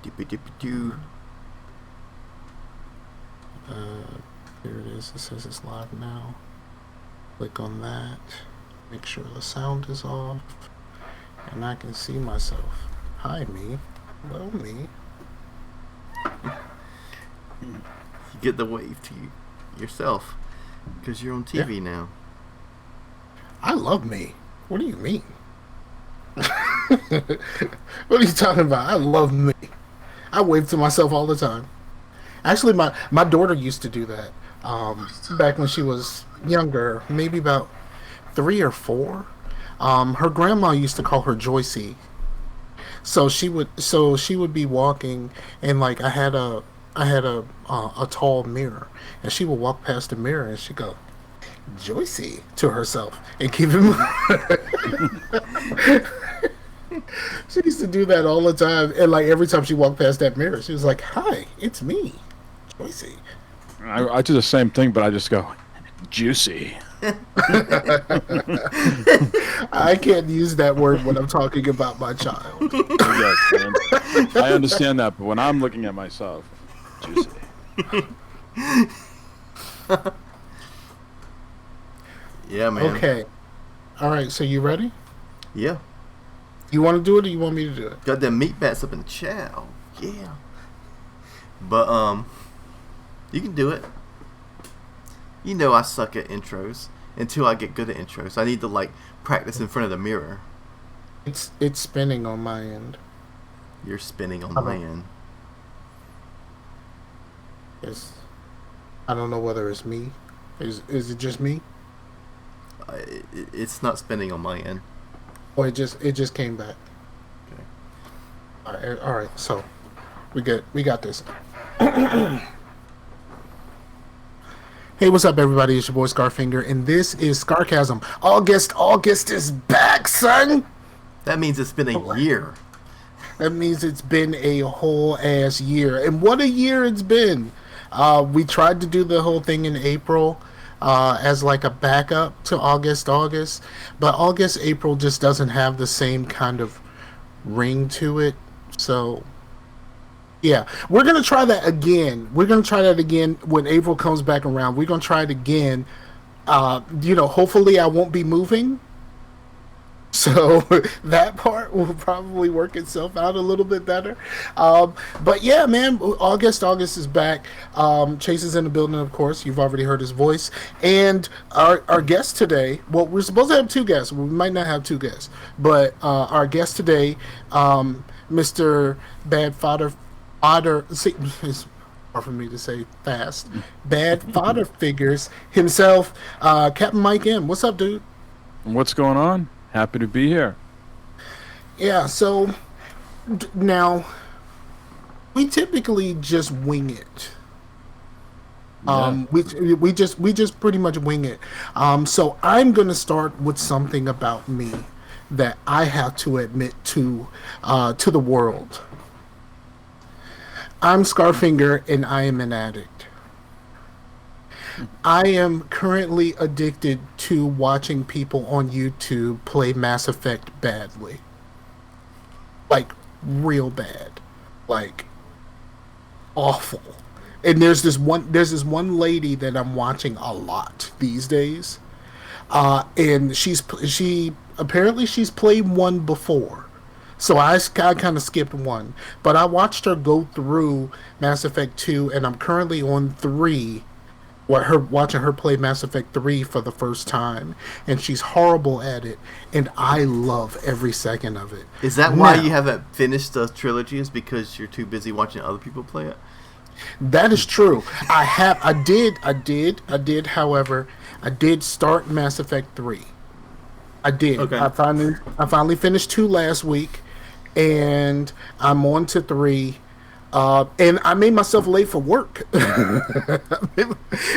Doo-ba-doo-ba-doo. Here it is. It says it's live now. Click on that. Make sure the sound is off. And I can see myself. Hi, me. Hello, me. You get the wave to yourself because you're on TV now. I love me. What do you mean? What are you talking about? I love me. I wave to myself all the time. Actually, my daughter used to do that back when she was younger, maybe about 3 or 4. Her grandma used to call her Joycey. So she would be walking, and like I had a tall mirror, and she would walk past the mirror and she'd go, Joycey, to herself and keep it She used to do that all the time, and like every time she walked past that mirror, she was like, "Hi, it's me, Joycey." I do the same thing, but I just go, juicy. I can't use that word when I'm talking about my child. Yes, man. I understand that, but when I'm looking at myself, juicy. Yeah, man. Okay. All right. So you ready? Yeah. You want to do it, or you want me to do it? Got them meat bats up in the chow. Yeah. But you can do it. You know I suck at intros until I get good at intros. I need to like practice in front of the mirror. It's spinning on my end. You're spinning on my end. I don't know whether it's me. Is it just me? It's not spinning on my end. Or it just came back. Okay. All right. So we got this. Hey, what's up, everybody? It's your boy Scarfinger, and this is Scarcasm. August is back, son. That means it's been a year. That means it's been a whole ass year, and what a year it's been. We tried to do the whole thing in April. As like a backup to August, but April just doesn't have the same kind of ring to it. So, yeah, we're going to try that again. When April comes back around. We're going to try it again. Hopefully I won't be moving. So that part will probably work itself out a little bit better. But yeah, man, August is back. Chase is in the building, of course. You've already heard his voice. And our guest today, well, we're supposed to have 2 guests. We might not have 2 guests. But our guest today, Mr. Bad Fodder, see, it's hard for me to say fast. Bad Fodder Figures himself, Captain Mike M. What's up, dude? What's going on? Happy to be here. Yeah, so now we typically just wing it. Yeah. We just pretty much wing it. So I'm gonna start with something about me that I have to admit to the world. I'm Scarfinger, and I am an addict. I am currently addicted to watching people on YouTube play Mass Effect badly. Like, real bad. Like, awful. And there's this one lady that I'm watching a lot these days. And she's played one before. So I kind of skipped one. But I watched her go through Mass Effect 2, and I'm currently on 3. Watching her play Mass Effect 3 for the first time, and she's horrible at it, and I love every second of it. Is that why you haven't finished the trilogy? Is because you're too busy watching other people play it? That is true. I did. However, I did start Mass Effect 3. I did. Okay. I finally finished 2 last week, and I'm on to 3. And I made myself late for work.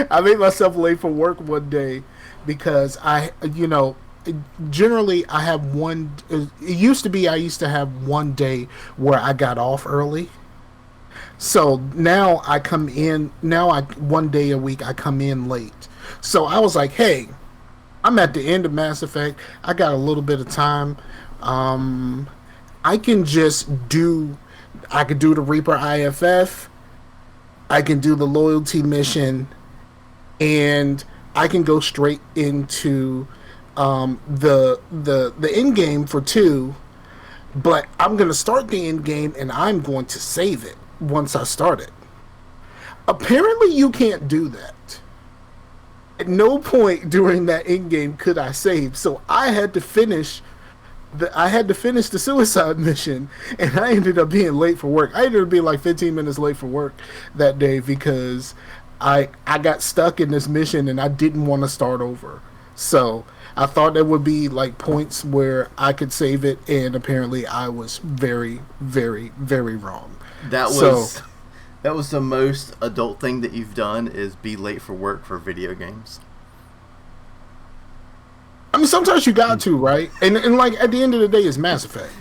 I made myself late for work one day because generally I have one. It used to be I used to have one day where I got off early. So now I come in. One day a week I come in late. So I was like, hey, I'm at the end of Mass Effect. I got a little bit of time. I can just do I could do the Reaper IFF. I can do the loyalty mission, and I can go straight into the end game for 2. But I'm gonna start the end game, and I'm going to save it once I start it. Apparently, you can't do that. At no point during that end game could I save, so I had to finish the suicide mission, and I ended up being late for work. I ended up being like 15 minutes late for work that day because I got stuck in this mission and I didn't want to start over. So I thought there would be like points where I could save it, and apparently I was very, very, very wrong. That was the most adult thing that you've done, is be late for work for video games. I mean, sometimes you got to, right? And like at the end of the day, it's Mass Effect.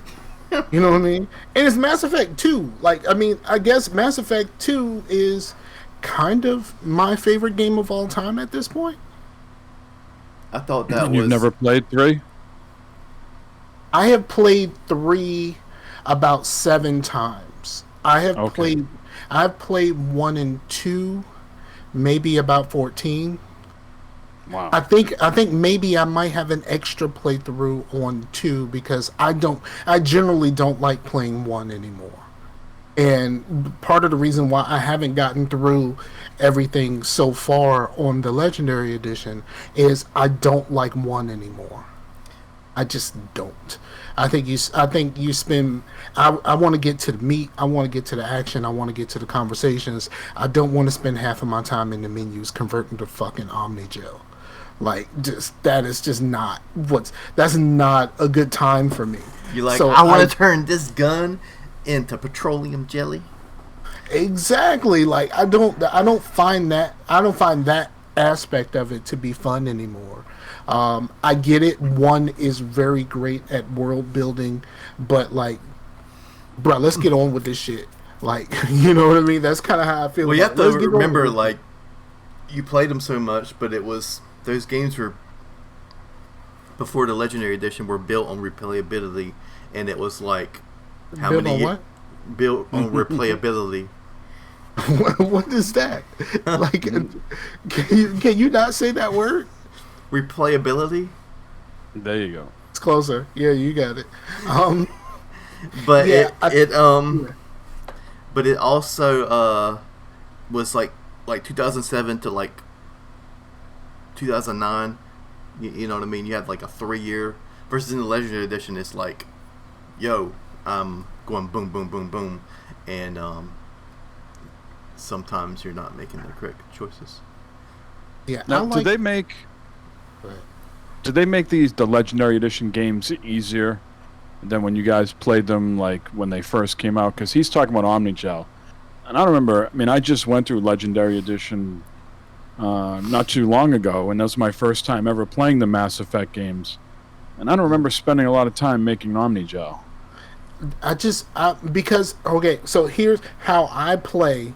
You know what I mean? And it's Mass Effect 2. Like, I mean, I guess Mass Effect 2 is kind of my favorite game of all time at this point. I thought that You've never played 3? I have played 3 about 7 times. I've played 1 and 2 maybe about 14. Wow. I think maybe I might have an extra playthrough on 2 because I generally don't like playing 1 anymore. And part of the reason why I haven't gotten through everything so far on the Legendary Edition is I don't like 1 anymore. I just don't. I think you spend. I want to get to the meat. I want to get to the action. I want to get to the conversations. I don't want to spend half of my time in the menus converting to fucking Omnigel. Like, that's not a good time for me. You like? So I want to turn this gun into petroleum jelly. Exactly. Like, I don't find that aspect of it to be fun anymore. I get it. 1 is very great at world building, but like, bro, let's get on with this shit. Like, you know what I mean? That's kind of how I feel. Well, you have to remember, like, you played them so much, but it was, those games were, before the Legendary Edition, were built on replayability, and it was like, how built many? On what? Built on replayability. What is that? Like, can you not say that word? Replayability. There you go. It's closer. Yeah, you got it. But yeah, but it also was like 2007 to like 2009. You know what I mean? You had like a 3-year versus in the Legendary Edition. It's like, yo, I'm going boom, boom, boom, boom, and sometimes you're not making the correct choices. Yeah. Now, did they make the Legendary Edition games easier than when you guys played them, like when they first came out? Because he's talking about Omnigel, and I remember. I mean, I just went through Legendary Edition not too long ago, and that was my first time ever playing the Mass Effect games, and I don't remember spending a lot of time making Omnigel. Because okay, so here's how I play.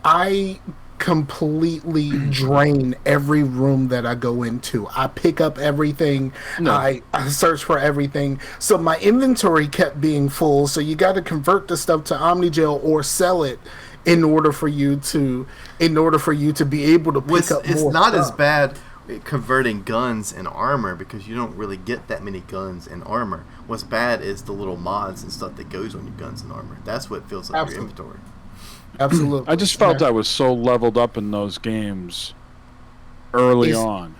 I completely drain every room that I go into. I pick up everything. No. I search for everything. So my inventory kept being full. So you got to convert the stuff to Omnigel or sell it in order for you to be able to pick up more. It's not as bad converting guns and armor because you don't really get that many guns and armor. What's bad is the little mods and stuff that goes on your guns and armor. That's what fills up your inventory. Absolutely. I just felt I was so leveled up in those games early on.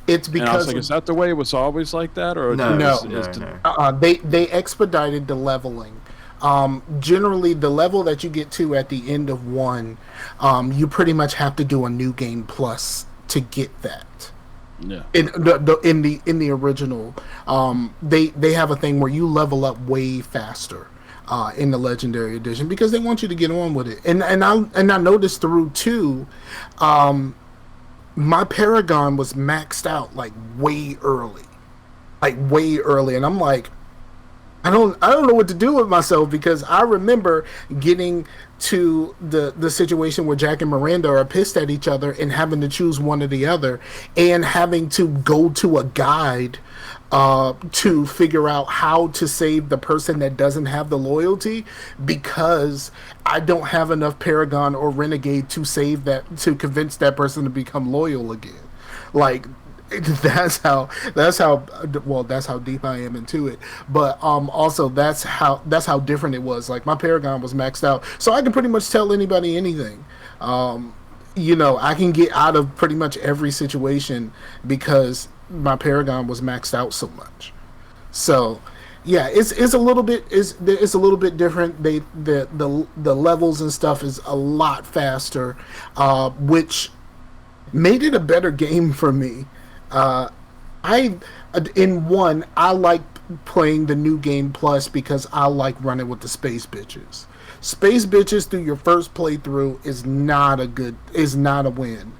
It's because and I was like, is that the way it was always like that, or no. They expedited the leveling. Generally, the level that you get to at the end of 1, you pretty much have to do a new game plus to get that. Yeah. In the original, they have a thing where you level up way faster. In the Legendary Edition because they want you to get on with it, and I noticed through 2, my Paragon was maxed out like way early, and I'm like, I don't know what to do with myself, because I remember getting to the situation where Jack and Miranda are pissed at each other and having to choose one or the other, and having to go to a guide to figure out how to save the person that doesn't have the loyalty, because I don't have enough Paragon or Renegade to save that, to convince that person to become loyal again. Like, that's how well, that's how deep I am into it. But also that's how different it was. Like, my Paragon was maxed out, so I can pretty much tell anybody anything. I can get out of pretty much every situation because my Paragon was maxed out so much. So yeah, it's a little bit different. The levels and stuff is a lot faster, which made it a better game for me. I like playing the new game plus because I like running with the space bitches. Space bitches through your first playthrough is not a win.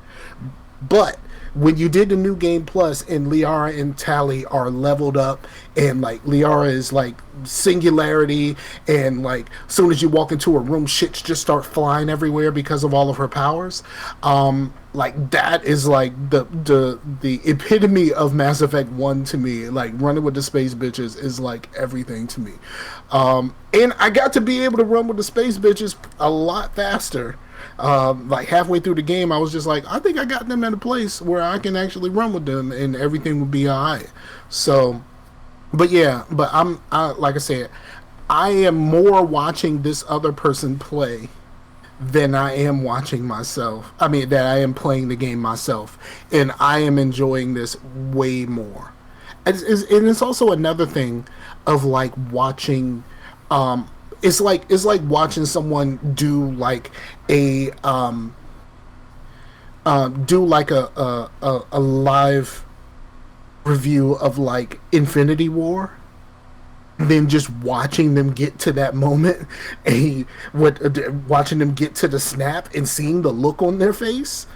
But when you did the new game plus and Liara and Tali are leveled up, and like Liara is like singularity, and like as soon as you walk into a room, shit just start flying everywhere because of all of her powers. Like, that is like the epitome of Mass Effect 1 to me. Like, running with the space bitches is like everything to me. And I got to be able to run with the space bitches a lot faster. Like, halfway through the game, I was just like, I think I got them at a place where I can actually run with them and everything would be alright. So, but yeah, like I said, I am more watching this other person play than I am watching myself. I mean, that I am playing the game myself, and I am enjoying this way more. And it's also another thing of like watching. It's like watching someone do like a live review of like Infinity War, then just watching them get to that moment, and watching them get to the snap and seeing the look on their face.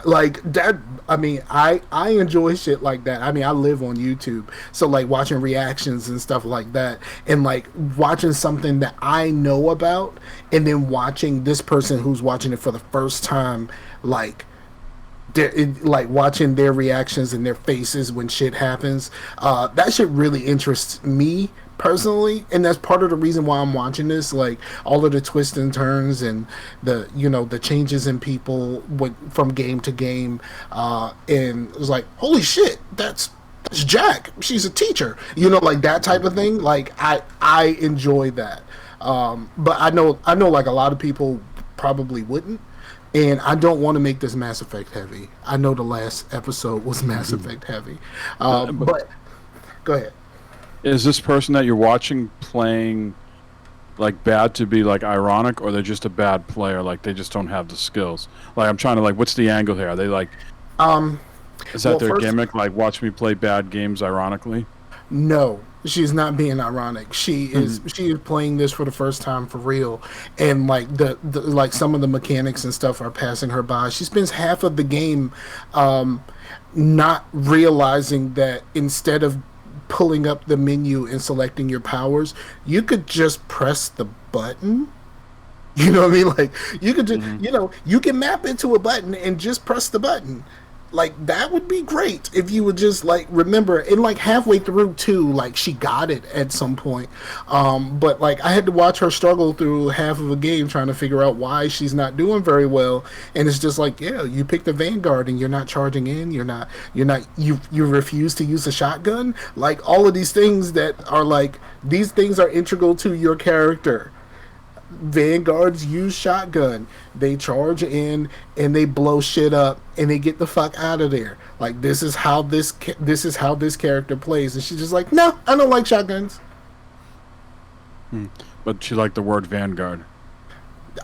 Like that, I mean, I enjoy shit like that. I mean, I live on YouTube, so like watching reactions and stuff like that, and like watching something that I know about, and then watching this person who's watching it for the first time, like watching their reactions and their faces when shit happens. That shit really interests me personally, and that's part of the reason why I'm watching this. Like, all of the twists and turns and the changes in people from game to game, and it was like, holy shit, that's Jack, she's a teacher, like that type of thing. Like, I enjoy that, but I know like a lot of people probably wouldn't, and I don't want to make this Mass Effect heavy. I know the last episode was Mass Effect heavy, but go ahead. Is this person that you're watching playing like bad to be like ironic, or they're just a bad player, like they just don't have the skills? Like, I'm trying to, like, what's the angle here? Are they like, is that their gimmick? Like, watch me play bad games ironically? No, she's not being ironic. She is playing this for the first time for real, and like the like some of the mechanics and stuff are passing her by. She spends half of the game not realizing that instead of pulling up the menu and selecting your powers, you could just press the button. You know what I mean? Like, you could just, you can map into a button and just press the button. Like, that would be great if you would just, like, remember. And, like, halfway through, too, like, she got it at some point. But, like, I had to watch her struggle through half of a game trying to figure out why she's not doing very well. And it's just like, yeah, you picked the Vanguard and you're not charging in. You refuse to use a shotgun. Like, all of these things that are, like, these things are integral to your character. Vanguards use shotgun. They charge in and they blow shit up and they get the fuck out of there. Like, this is how this character plays. And she's just like, no, I don't like shotguns. But she liked the word Vanguard.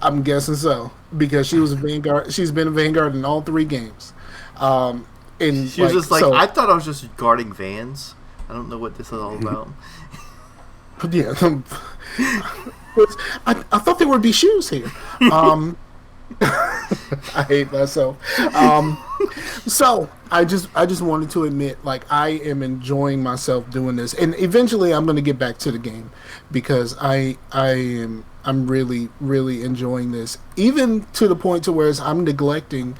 I'm guessing so, because she was a Vanguard. She's been a Vanguard in all 3 games. And she was just like, I thought I was just guarding vans. I don't know what this is all about. Yeah. I thought there would be shoes here. I hate myself. So I just wanted to admit, like, I am enjoying myself doing this, and eventually I'm going to get back to the game because I'm really enjoying this, even to the point to where I'm neglecting.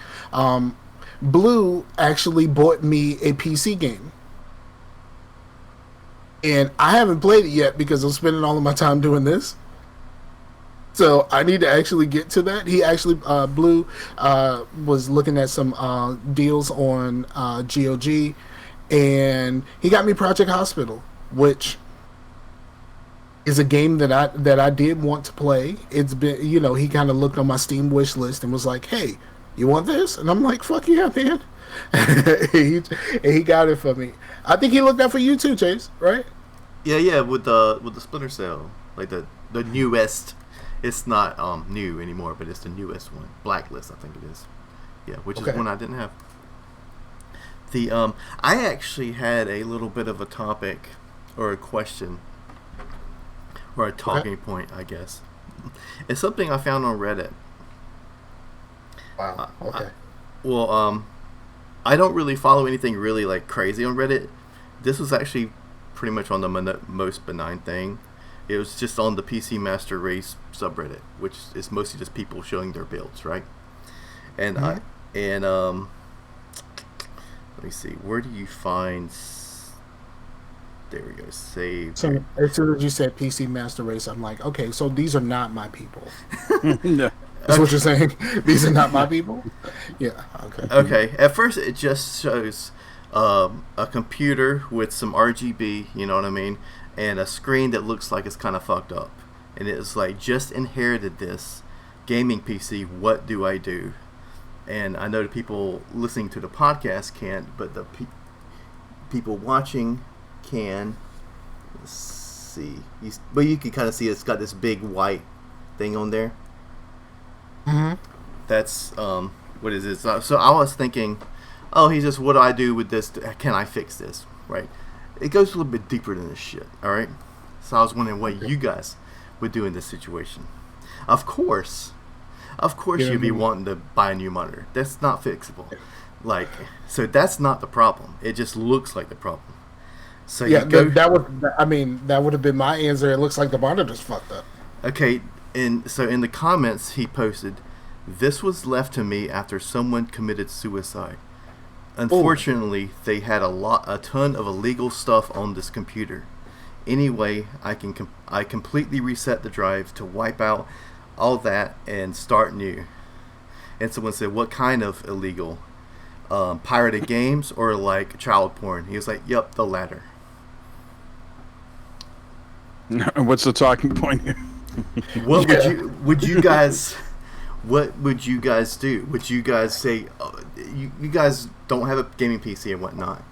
Blue actually bought me a PC game, and I haven't played it yet because I'm spending all of my time doing this. So I need to actually get to that. He actually, Blue, was looking at some deals on GOG, and he got me Project Hospital, which is a game that I did want to play. It's been, he kind of looked on my Steam wish list and was like, "Hey, you want this?" And I'm like, "Fuck yeah, man!" he got it for me. I think he looked out for you too, Chase. Right? Yeah, with the Splinter Cell, like the newest. It's not new anymore, but it's the newest one. Blacklist, I think it is. Yeah, which is one I didn't have. The I actually had a little bit of a topic or a question or a talking point, I guess. It's something I found on Reddit. Wow. Okay. I don't really follow anything really like crazy on Reddit. This was actually pretty much on the most benign thing. It was just on the PC Master Race subreddit, which is mostly just people showing their builds, right? And let me see, where do you find? There we go. Save. So as soon as you said PC Master Race, I'm like, okay, so these are not my people. No. That's what you're saying. These are not my people. Yeah. Okay. Okay. At first, it just shows a computer with some RGB. You know what I mean? And a screen that looks like it's kind of fucked up. And it's like, just inherited this gaming PC. What do I do? And I know the people listening to the podcast can't, but the people watching can. Let's see. But you can kind of see it's got this big white thing on there. Mm-hmm. That's, what is it? So I was thinking, oh, he's just, what do I do with this? Can I fix this? Right? It goes a little bit deeper than this shit, alright? So I was wondering what you guys would do in this situation. Of course you'd be wanting to buy a new monitor. That's not fixable. Like, so that's not the problem. It just looks like the problem. So yeah, that would have been my answer. It looks like the monitor's fucked up. Okay, so in the comments he posted, "This was left to me after someone committed suicide. Unfortunately, they had a ton of illegal stuff on this computer. Anyway, I completely reset the drive to wipe out all that and start new." And someone said, "What kind of illegal? Pirated games or like child porn?" He was like, "Yep, the latter." What's the talking point here? What would you guys do? Would you guys say, you guys don't have a gaming PC and whatnot?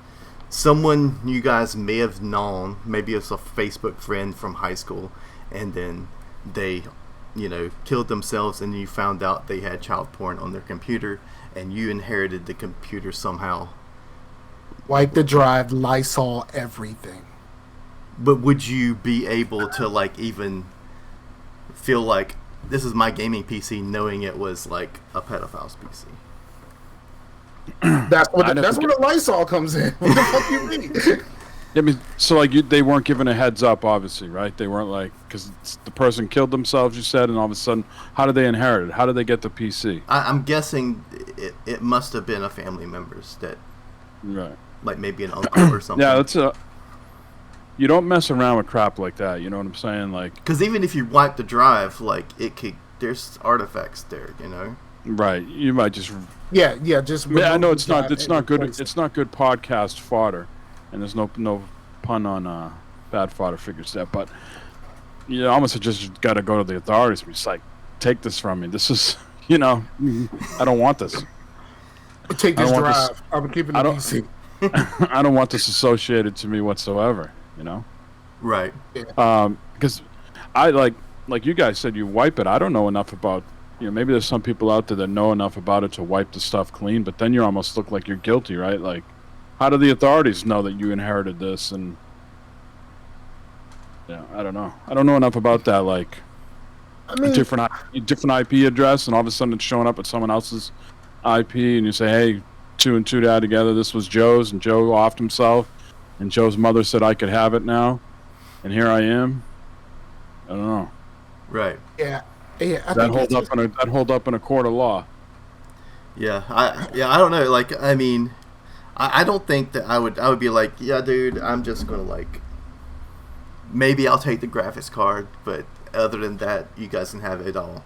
Someone you guys may have known, maybe it's a Facebook friend from high school, and then they, killed themselves, and you found out they had child porn on their computer, and you inherited the computer somehow. Wipe the drive, Lysol, everything. But would you be able to like even feel like this is my gaming PC, knowing it was like a pedophile's PC? That's where the Lysol comes in. What the fuck you mean? I mean, so like they weren't given a heads up, obviously, right? They weren't like, because the person killed themselves, you said, and all of a sudden, how did they inherit it? How did they get the PC? I'm guessing it must have been a family member's that, right? Like maybe an uncle or something. Yeah, that's you don't mess around with crap like that. You know what I'm saying? Like, because even if you wipe the drive, like there's artifacts there, Right. You might just. Yeah. Just. Yeah, I know it's not good. It's not good podcast fodder, and there's no pun on bad fodder figures there. But you almost just got to go to the authorities and be like, take this from me. This is, I don't want this. Take this drive. I'm keeping it easy. I don't want this associated to me whatsoever. Right. Because I like you guys said, you wipe it. I don't know enough about. Maybe there's some people out there that know enough about it to wipe the stuff clean, but then you almost look like you're guilty, right? Like, how do the authorities know that you inherited this? And I don't know. I don't know enough about that. Like, I mean, different IP address, and all of a sudden it's showing up at someone else's IP, and you say, hey, two and two to add together, this was Joe's, and Joe offed himself, and Joe's mother said I could have it now, and here I am. I don't know. Right. yeah. That hold up in a court of law. Yeah, I don't know. Like, I mean, I don't think that I would be like, yeah, dude, I'm just gonna like, maybe I'll take the graphics card, but other than that, you guys can have it all.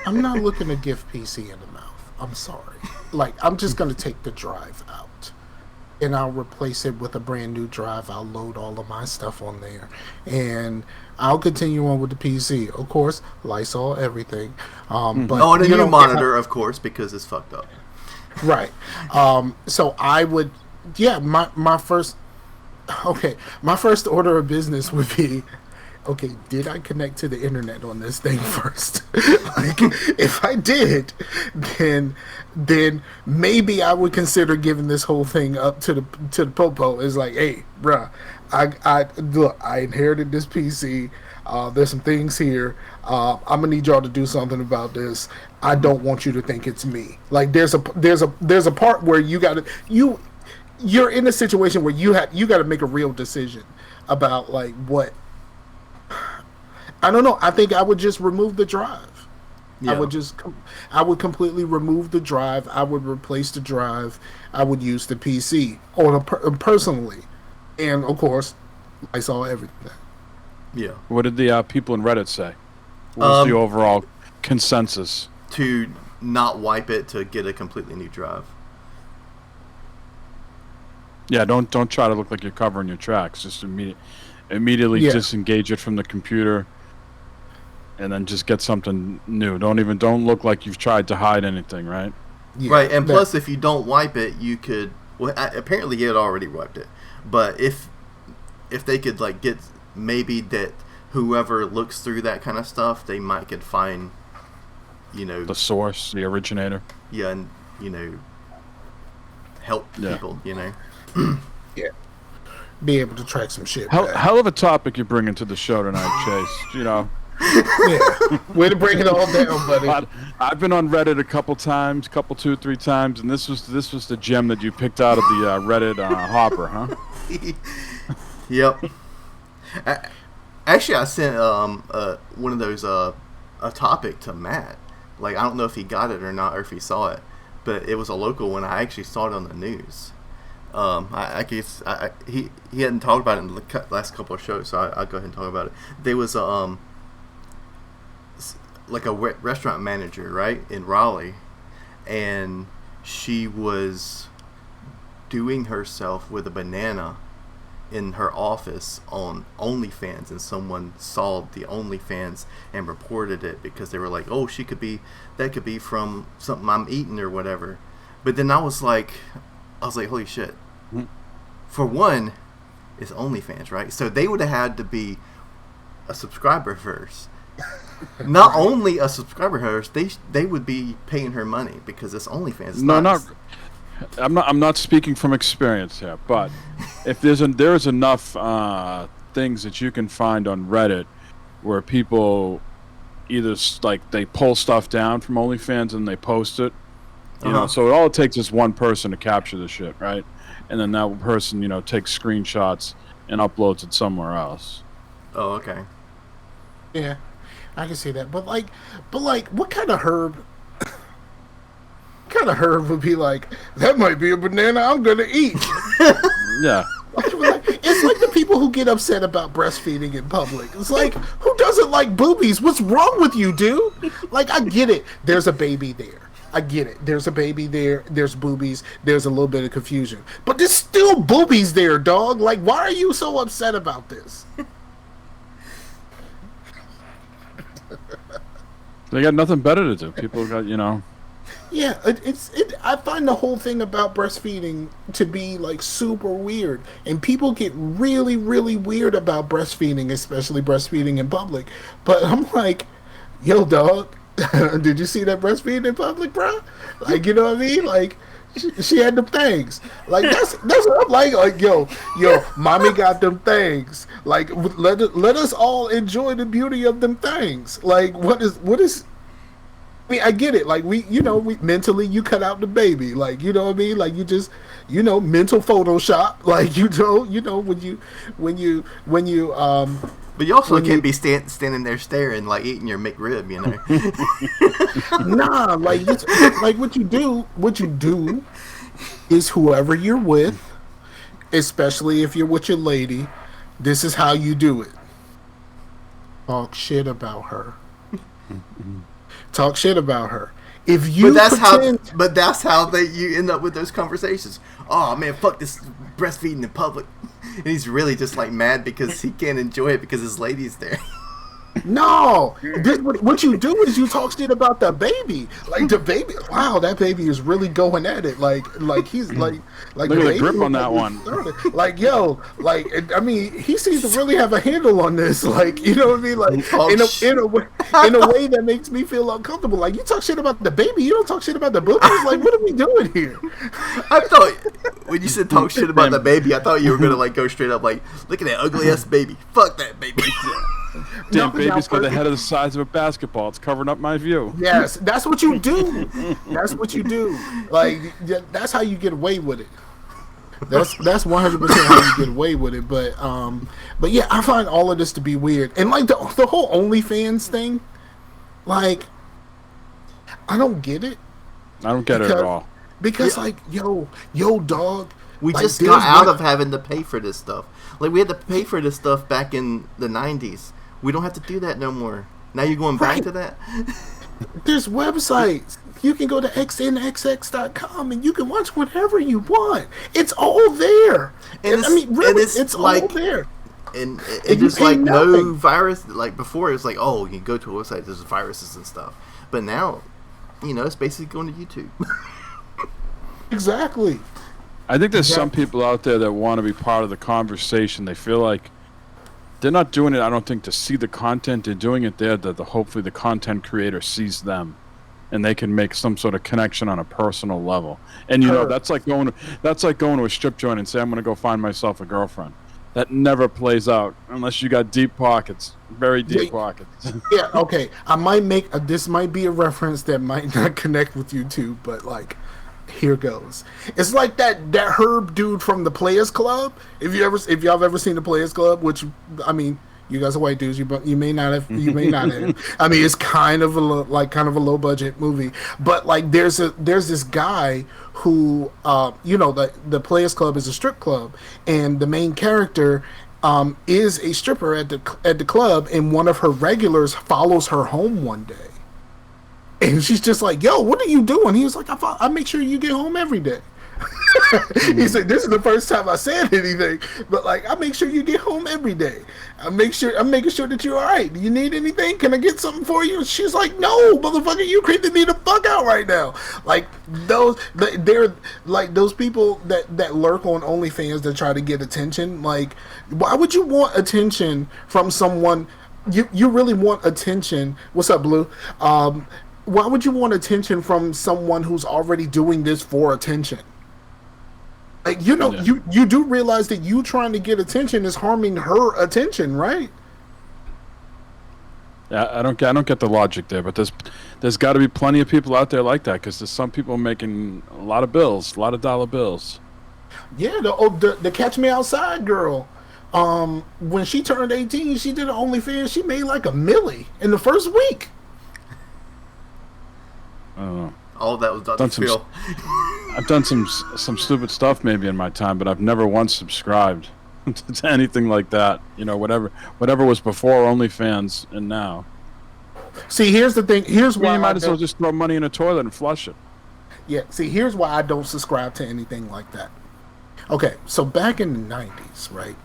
I'm not looking to give PC in the mouth. I'm sorry. Like, I'm just gonna take the drive out, and I'll replace it with a brand new drive. I'll load all of my stuff on there, and I'll continue on with the PC. Of course, Lysol, everything. But and a new monitor, of course, because it's fucked up. Right. So I would, my first order of business would be, okay, did I connect to the internet on this thing first? Like, if I did, then maybe I would consider giving this whole thing up to the popo. It's like, hey, bruh, I inherited this PC. There's some things here. I'm gonna need y'all to do something about this. I don't want you to think it's me. Like, there's a part where you're in a situation where you got to make a real decision about like what. I don't know. I think I would just remove the drive. Yeah. I would completely remove the drive. I would replace the drive. I would use the PC personally, and of course, I saw everything. Yeah. What did the people in Reddit say? What was the overall consensus? To not wipe it, to get a completely new drive. Yeah, don't try to look like you're covering your tracks. Just immediately disengage it from the computer, and then just get something new. Don't look like you've tried to hide anything, right? Yeah, right, and plus, if you don't wipe it, you could. Well, apparently, he had already wiped it. But if they could like get maybe that whoever looks through that kind of stuff, they might could find, the source, the originator. Yeah, and help people. Yeah. Be able to track some shit. Hell of a topic you're bringing to the show tonight, Chase. Yeah. Way to break it all down, buddy. I've been on Reddit a couple times, 2-3 times, and this was the gem that you picked out of the Reddit hopper, huh? Yep. Actually, I sent one of those a topic to Matt. Like, I don't know if he got it or not, or if he saw it, but it was a local one. I actually saw it on the news. I guess he hadn't talked about it in the last couple of shows, so I'll go ahead and talk about it. There was like a restaurant manager, right, in Raleigh, and she was doing herself with a banana in her office on OnlyFans, and someone saw the OnlyFans and reported it because they were like, oh, that could be from something I'm eating or whatever. But then I was like, holy shit. For one, it's OnlyFans, right? So they would have had to be a subscriber first. Not only a subscriber hers, they would be paying her money because it's OnlyFans. I'm not speaking from experience here, but if there is enough things that you can find on Reddit where people either like they pull stuff down from OnlyFans and they post it, so all it takes is one person to capture the shit, right? And then that person, takes screenshots and uploads it somewhere else. Oh, okay. Yeah, I can see that. But what kind of herb? Would be like, that might be a banana I'm gonna eat. Yeah. It's like the people who get upset about breastfeeding in public. It's like, who doesn't like boobies? What's wrong with you, dude? Like, I get it. There's a baby there. I get it. There's a baby there. There's boobies. There's a little bit of confusion. But there's still boobies there, dog. Like, why are you so upset about this? They got nothing better to do. People got, Yeah, I find the whole thing about breastfeeding to be like super weird, and people get really, really weird about breastfeeding, especially breastfeeding in public. But I'm like, yo, dog, did you see that breastfeeding in public, bro? Like, you know what I mean? Like, She had them things. Like that's what I'm like. Like yo, mommy got them things. Like let us all enjoy the beauty of them things. Like what is? I mean, I get it. Like we mentally you cut out the baby. Like you know what I mean. Like you just mental Photoshop. Like when you But you also can't be standing there staring, like eating your McRib, Nah, like what you do is whoever you're with, especially if you're with your lady, this is how you do it. Talk shit about her. Talk shit about her. If you but that's how you end up with those conversations. Oh man, fuck this breastfeeding in public. And he's really just like mad because he can't enjoy it because his lady's there. No, what you do is you talk shit about the baby. Like the baby, wow, that baby is really going at it. Like he's like look at the grip on that one. Like yo, like I mean, he seems to really have a handle on this. Like you know what I mean? Like in a way that makes me feel uncomfortable. Like you talk shit about the baby, you don't talk shit about the boobies. Like what are we doing here? I thought when you said talk shit about the baby, I thought you were gonna like go straight up like, look at that ugly ass baby. Fuck that baby. Damn, baby's got the head of the size of a basketball. It's covering up my view. Yes, that's what you do. That's what you do. Like that's how you get away with it. That's 100% how you get away with it. But yeah, I find all of this to be weird. And like the whole OnlyFans thing, like I don't get it. I don't get it at all. Because like yo dog, we like, just got out of having to pay for this stuff. Like we had to pay for this stuff back in the 90s. We don't have to do that no more. Now you're going back to that? There's websites. You can go to xnxx.com and you can watch whatever you want. It's all there. And I mean, really, it's like, all there. And it's like no virus. Like before, it was like, oh, you go to a website, there's viruses and stuff. But now, it's basically going to YouTube. Exactly. I think there's some people out there that want to be part of the conversation. They feel like they're not doing it, I don't think, to see the content. They're doing it there that hopefully the content creator sees them and they can make some sort of connection on a personal level. And that's like going to a strip joint and say, I'm going to go find myself a girlfriend. That never plays out unless you got deep pockets, very deep pockets. Yeah, okay. I might make this might be a reference that might not connect with you two, but like here goes. It's like that Herb dude from the Players Club. If y'all have ever seen the Players Club, which I mean, you guys are white dudes. You may not have. I mean, it's kind of a low budget movie. But like, there's this guy who, the Players Club is a strip club, and the main character is a stripper at the club, and one of her regulars follows her home one day. And she's just like, yo, what are you doing? He was like, I make sure you get home every day. He said, this is the first time I said anything, but like, I make sure you get home every day. I'm making sure that you're all right. Do you need anything? Can I get something for you? She's like, no, motherfucker, you creeping me the fuck out right now. Like they're like those people that lurk on OnlyFans that try to get attention. Like, why would you want attention from someone? You really want attention. What's up, Blue? Why would you want attention from someone who's already doing this for attention? Like, you do realize that you trying to get attention is harming her attention, right? Yeah, I don't get the logic there, but there's got to be plenty of people out there like that, because there's some people making a lot of bills, a lot of dollar bills. Yeah, the Catch Me Outside girl. When she turned 18, she did an OnlyFans. She made like $1 million in the first week. I don't know. All of that was Dr. Phil. I've done some stupid stuff maybe in my time, but I've never once subscribed to anything like that. Whatever was before OnlyFans and now. See, here's the thing. Here's why you might as well just throw money in a toilet and flush it. Yeah. See, here's why I don't subscribe to anything like that. Okay, so back in the 90s, right?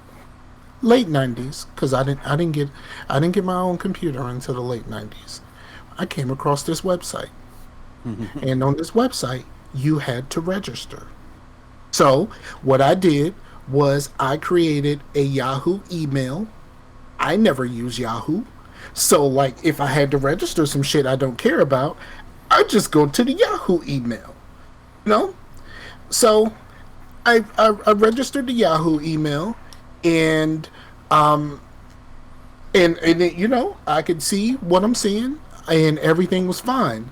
Late 90s, because I didn't get my own computer until the late 90s. I came across this website. And on this website, you had to register. So what I did was I created a Yahoo email. I never use Yahoo. So like if I had to register some shit I don't care about, I just go to the Yahoo email. So I registered the Yahoo email, and it, I could see what I'm seeing, and everything was fine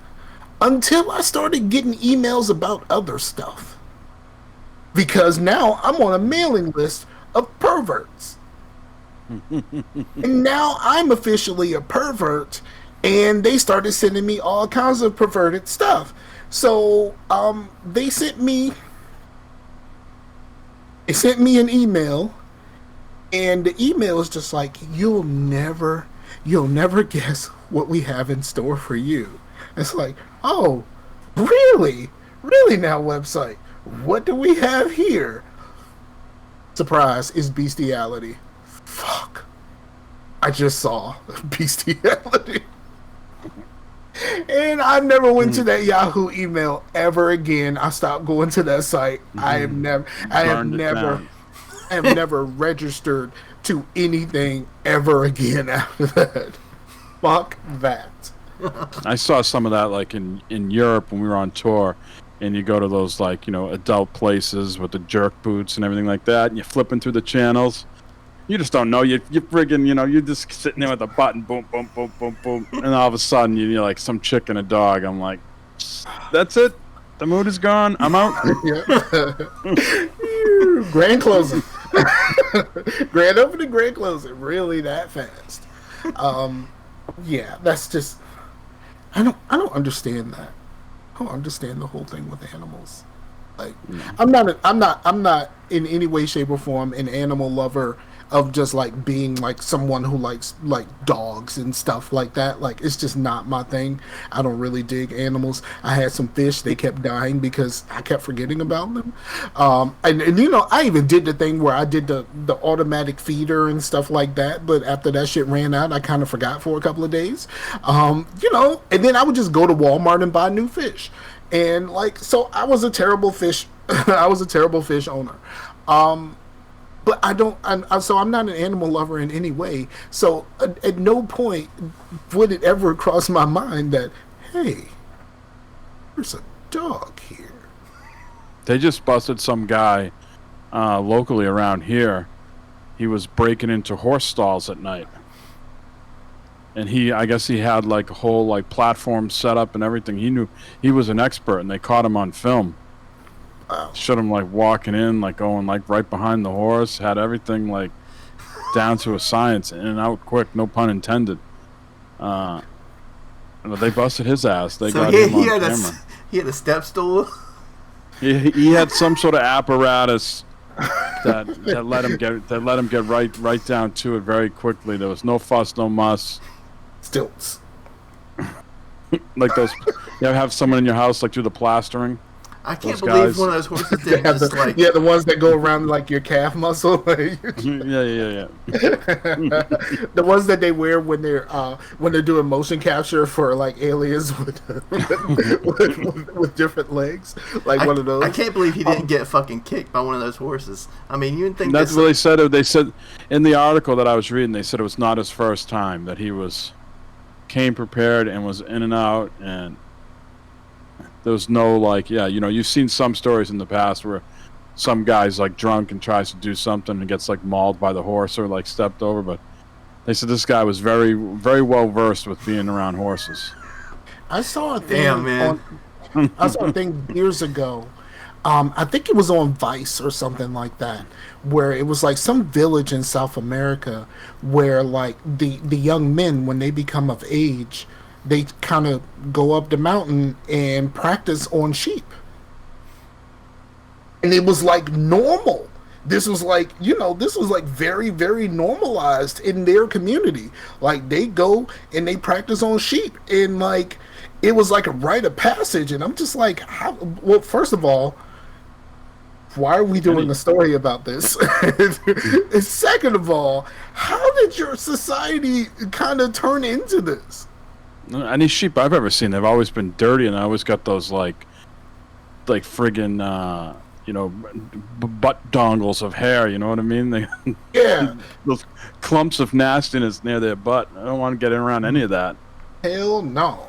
until I started getting emails about other stuff, because now I'm on a mailing list of perverts. And now I'm officially a pervert, and they started sending me all kinds of perverted stuff. So they sent me an email, and the email is just like, you'll never guess what we have in store for you. It's like, oh, really now, website, what do we have here? Surprise, is bestiality. Fuck, I just saw bestiality. And I never went to that Yahoo email ever again. I stopped going to that site. I have never registered to anything ever again after that. Fuck that. I saw some of that like in Europe when we were on tour, and you go to those like, adult places with the jerk boots and everything like that, and you're flipping through the channels. You just don't know. You friggin', you're just sitting there with a button, boom, boom, boom, boom, boom, and all of a sudden you're like some chick and a dog. I'm like, that's it. The mood is gone. I'm out. Grand closing. Grand opening, grand closing. Really that fast? Yeah, that's just. I don't understand that. I don't understand the whole thing with animals. Like, I'm not in any way, shape, or form an animal lover of just like being like someone who likes like dogs and stuff like that. Like, it's just not my thing. I don't really dig animals. I had some fish, they kept dying because I kept forgetting about them. And I even did the thing where I did the automatic feeder and stuff like that, but after that shit ran out, I kind of forgot for a couple of days. And then I would just go to Walmart and buy new fish. And like, so I was a terrible fish owner. But so I'm not an animal lover in any way. So at no point would it ever cross my mind that, hey, there's a dog here. They just busted some guy locally around here. He was breaking into horse stalls at night. And I guess he had like a whole like platform set up and everything. He knew he was an expert, and they caught him on film. Wow. Showed him like walking in, like going like right behind the horse, had everything like down to a science, in and out quick, no pun intended. But they busted his ass. They got him on camera. He had a step stool. He had some sort of apparatus that let him get right down to it very quickly. There was no fuss, no muss. Stilts. Like those, you ever have someone in your house like do the plastering? I can't believe one of those horses did just like... Yeah, the ones that go around like your calf muscle. Yeah. The ones that they wear when they're doing motion capture for like aliens with different legs, like one of those. I can't believe he didn't get fucking kicked by one of those horses. I mean, you would think that's what they said. They said in the article that I was reading, they said it was not his first time, that he came prepared and was in and out, and there was no like, you've seen some stories in the past where some guy's like drunk and tries to do something and gets like mauled by the horse or like stepped over, but they said this guy was very, very well versed with being around horses. I saw a thing I saw a thing years ago. I think it was on Vice or something like that, where it was like some village in South America where like the young men, when they become of age, they kind of go up the mountain and practice on sheep. And it was like normal. This was like, very, very normalized in their community. Like, they go and they practice on sheep, and like, it was like a rite of passage. And I'm just like, well, first of all, why are we doing a story about this? And second of all, how did your society kind of turn into this? Any sheep I've ever seen, they've always been dirty, and I always got those like friggin' butt dongles of hair. You know what I mean? Yeah. Those clumps of nastiness near their butt. I don't want to get around any of that. Hell no.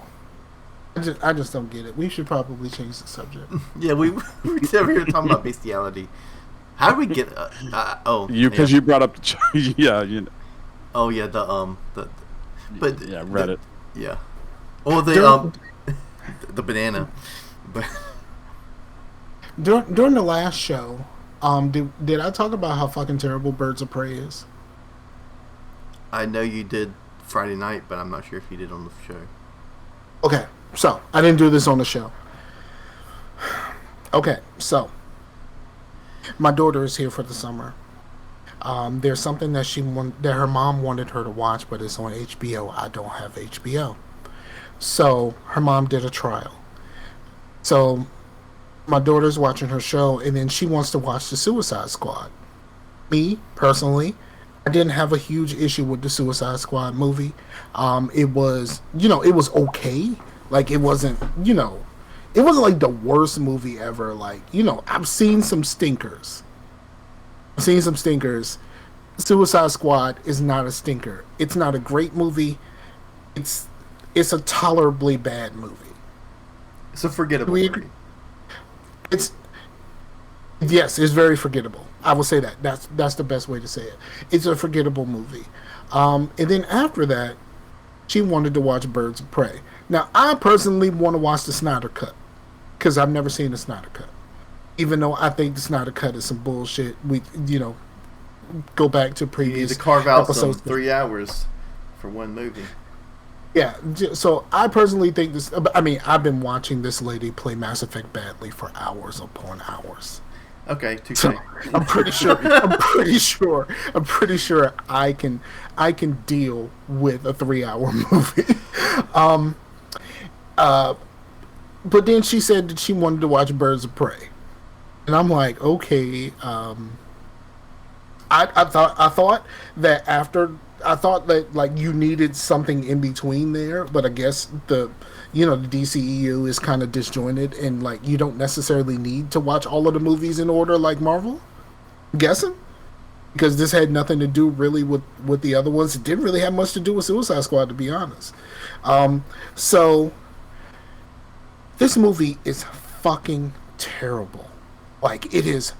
I just don't get it. We should probably change the subject. Yeah, we're over here talking about bestiality. How do we get? Because you brought up the yeah, you know. Oh yeah, but yeah, Reddit. Yeah. Or the the banana. But during the last show, did I talk about how fucking terrible Birds of Prey is? I know you did Friday night, but I'm not sure if you did on the show. Okay, so I didn't do this on the show. Okay, so my daughter is here for the summer. There's something that that her mom wanted her to watch, but it's on HBO. I don't have HBO, so her mom did a trial. So my daughter's watching her show, and then she wants to watch the Suicide Squad. Me personally, I didn't have a huge issue with the Suicide Squad movie. It was, it was okay. Like, it wasn't, it wasn't like the worst movie ever. Like, I've seen some stinkers. Suicide Squad is not a stinker. It's not a great movie. It's a tolerably bad movie. It's a forgettable movie. Yes, it's very forgettable. I will say that. That's the best way to say it. It's a forgettable movie. And then after that, she wanted to watch Birds of Prey. Now, I personally want to watch the Snyder Cut because I've never seen the Snyder Cut. Even though I think the Snyder Cut is some bullshit. We, go back to previous you need to carve out episodes. some 3 hours for one movie. Yeah, so I personally think this. I mean, I've been watching this lady play Mass Effect badly for hours upon hours. Okay, too so I'm pretty sure I can deal with a 3-hour movie. But then she said that she wanted to watch Birds of Prey, and I'm like, okay. I thought that like you needed something in between there, but I guess the DCEU is kind of disjointed, and like you don't necessarily need to watch all of the movies in order like Marvel. I'm guessing because this had nothing to do really with the other ones. It didn't really have much to do with Suicide Squad, to be honest. So this movie is fucking terrible. Like, it is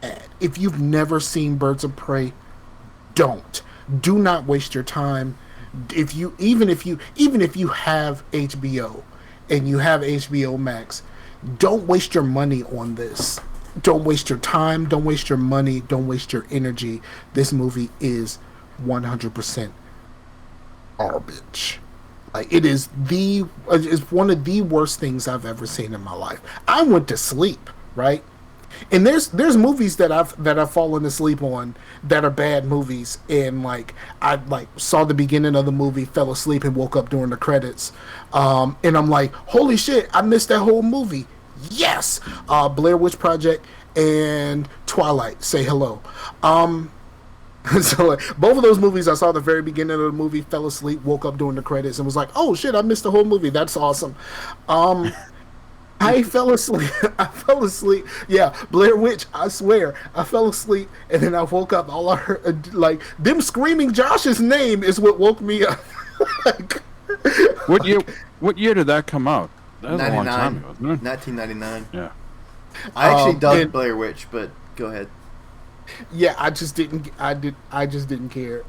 bad. If you've never seen Birds of Prey, do not waste your time. Even if you have HBO and you have HBO Max, don't waste your money on this. Don't waste your time, don't waste your money, don't waste your energy. This movie is 100% garbage. Like, it's one of the worst things I've ever seen in my life. I went to sleep, right? And there's movies that I've fallen asleep on that are bad movies, and like I saw the beginning of the movie, fell asleep, and woke up during the credits, and I'm like, holy shit, I missed that whole movie. Yes, Blair Witch Project and Twilight. Say hello. So both of those movies, I saw the very beginning of the movie, fell asleep, woke up during the credits, and was like, oh shit, I missed the whole movie. That's awesome. I fell asleep. Yeah, Blair Witch, I swear. I fell asleep, and then I woke up. All I heard, like, them screaming Josh's name is what woke me up. Like, what year did that come out? That was a long time ago, wasn't it? 1999. Yeah. I actually dug Blair Witch, but go ahead. Yeah, I just didn't care.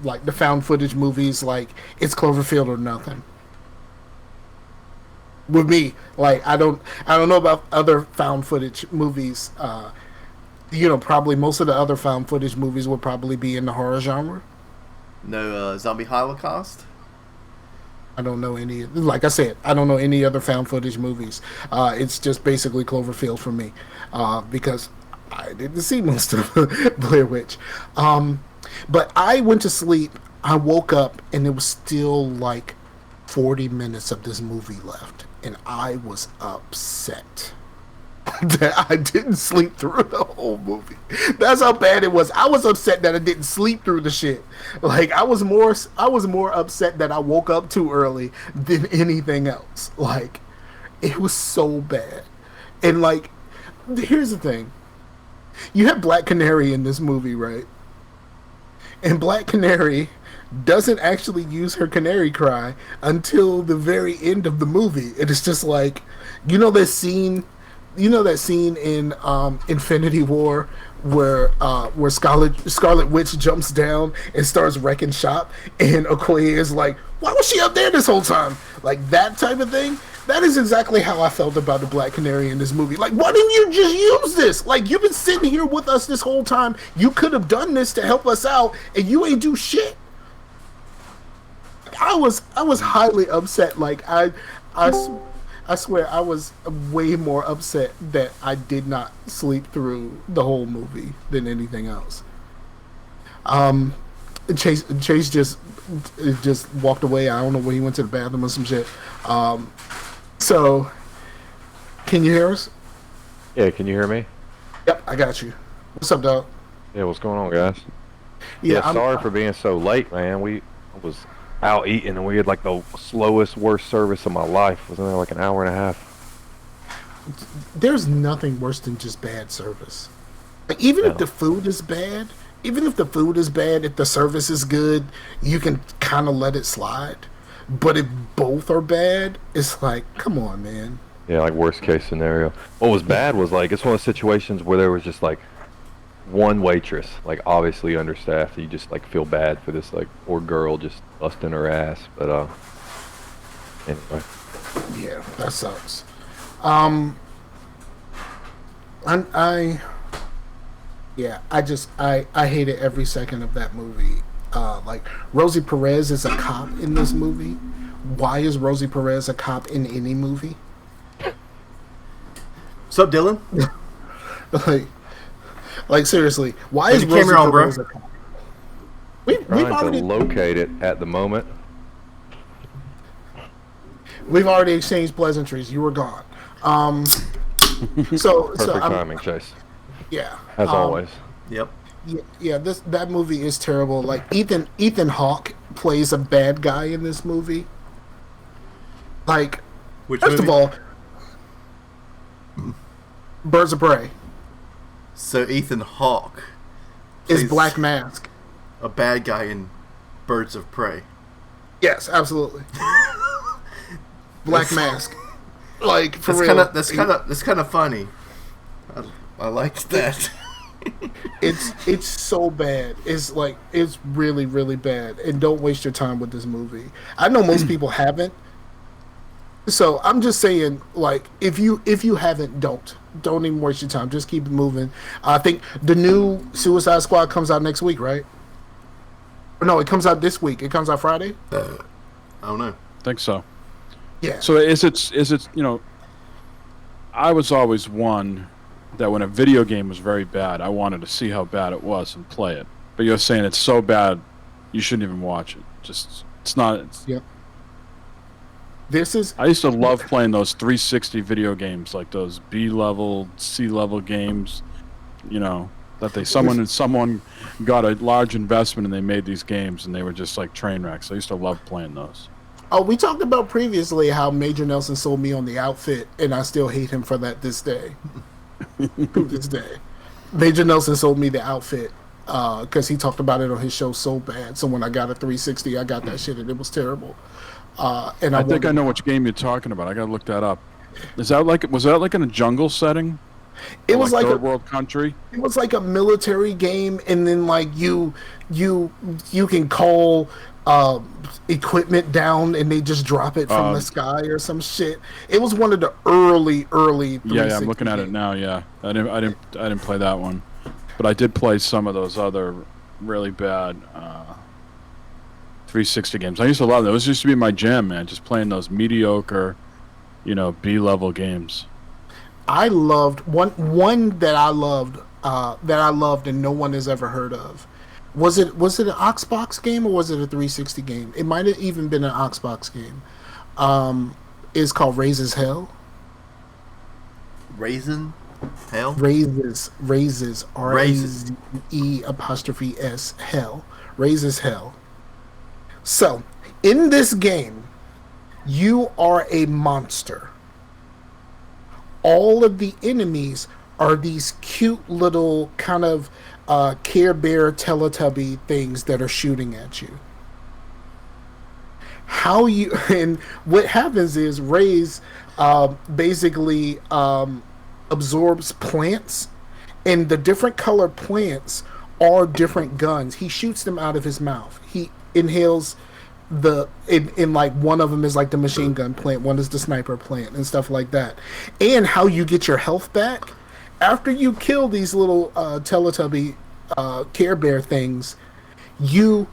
Like, the found footage movies, like, it's Cloverfield or nothing. With me, like, I don't know about other found footage movies. Probably most of the other found footage movies would probably be in the horror genre. No Zombie Holocaust? I don't know any. Like I said, I don't know any other found footage movies. It's just basically Cloverfield for me, because I didn't see most of Blair Witch. But I went to sleep. I woke up, and there was still like 40 minutes of this movie left. And I was upset that I didn't sleep through the whole movie. That's how bad it was. I was upset that I didn't sleep through the shit. Like, I was more upset that I woke up too early than anything else. Like, it was so bad. And like, here's the thing. You have Black Canary in this movie, right? And Black Canary doesn't actually use her canary cry until the very end of the movie. It is just like, you know that scene, in Infinity War where Scarlet Witch jumps down and starts wrecking shop, and Okoye is like, why was she up there this whole time? Like that type of thing. That is exactly how I felt about the Black Canary in this movie. Like, why didn't you just use this? Like, you've been sitting here with us this whole time. You could have done this to help us out, and you ain't do shit. I was highly upset. Like, I swear I was way more upset that I did not sleep through the whole movie than anything else. Chase just walked away. I don't know when he went to the bathroom or some shit. So, can you hear us? Yeah, can you hear me? Yep, I got you. What's up, dog? Yeah, what's going on, guys? Yeah, sorry for being so late, man. I was out eating, and we had like the slowest, worst service of my life. Wasn't there like an hour and a half? There's nothing worse than just bad service. Like, even if the food is bad, if the service is good, you can kind of let it slide. But if both are bad, it's like, come on, man. Yeah, like worst case scenario. What was bad was like, it's one of those situations where there was just like one waitress, like obviously understaffed. You just like feel bad for this like poor girl just busting her ass. But anyway. Yeah, that sucks. I hated every second of that movie. Like, Rosie Perez is a cop in this movie. Why is Rosie Perez a cop in any movie? What's up, Dylan? like seriously, why is Rosie Perez a cop? We've already locate it at the moment. We've already exchanged pleasantries. You were gone. Perfect timing, Chase. Yeah, as always. Yep. Yeah, that movie is terrible. Like, Ethan Hawke plays a bad guy in this movie. Like, first of all, Birds of Prey. So Ethan Hawke is Black Mask, a bad guy in Birds of Prey. Yes, absolutely. Black Mask. Like, for real. That's kind of funny. I liked that. It's so bad. It's really, really bad. And don't waste your time with this movie. I know most people haven't. So I'm just saying, like, if you haven't, don't even waste your time. Just keep it moving. I think the new Suicide Squad comes out next week, right? No, it comes out this week. It comes out Friday. I don't know. I think so. Yeah. So is it I was always one that when a video game was very bad, I wanted to see how bad it was and play it. But you're saying it's so bad, you shouldn't even watch it. It's not. Yep. I used to love playing those 360 video games, like those B-level, C-level games. That someone got a large investment and they made these games, and they were just like train wrecks. I used to love playing those. Oh, we talked about previously how Major Nelson sold me on the outfit, and I still hate him for that this day. To this day, Major Nelson sold me the outfit because he talked about it on his show so bad. So when I got a 360, I got that shit, and it was terrible. And I think I know which game you're talking about. I gotta look that up. Was that like in a jungle setting? It was like third world country. It was like a military game, and then like you can call equipment down, and they just drop it from the sky or some shit. It was one of the early. Yeah, I'm looking at it now. Yeah, I didn't play that one, but I did play some of those other really bad 360 games. I used to love those. Those used to be my jam, man. Just playing those mediocre, B-level games. I loved one that I loved and no one has ever heard of. Was it an Xbox game or was it a 360 game? It might have even been an Xbox game. It's called Raises Hell. Raisin Hell? Raises RAZE' Hell. Raises Hell. So, in this game, you are a monster. All of the enemies are these cute little kind of Care Bear Teletubby things that are shooting at you. how you and what happens is Ray's basically absorbs plants, and the different color plants are different guns. He shoots them out of his mouth. He inhales in like one of them is like the machine gun plant, one is the sniper plant and stuff like that. And how you get your health back after you kill these little Teletubby Care Bear things, you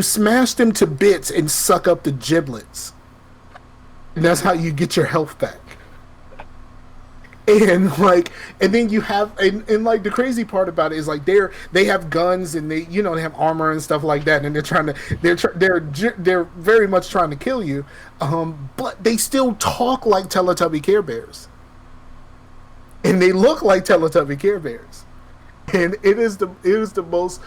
smash them to bits and suck up the giblets, and that's how you get your health back. And then you have, and like the crazy part about it is like they have guns and they have armor and stuff like that, and they're very much trying to kill you, but they still talk like Teletubby Care Bears, and they look like Teletubby Care Bears, and it is the most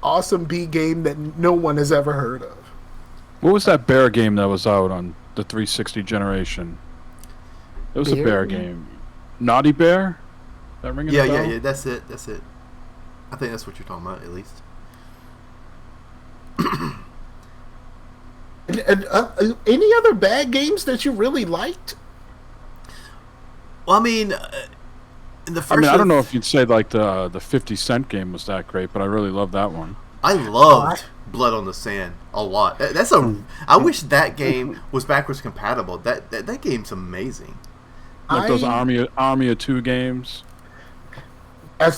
awesome B game that no one has ever heard of. What was that bear game that was out on the 360 generation? It was a bear game. Naughty Bear? Is that ringing a bell? Yeah. That's it. I think that's what you're talking about, at least. Any other bad games that you really liked? Well, I mean, in the first. I don't know if you'd say like the 50 Cent game was that great, but I really loved that one. I loved Blood on the Sand a lot. I wish that game was backwards compatible. That game's amazing. Like those Army of Two games.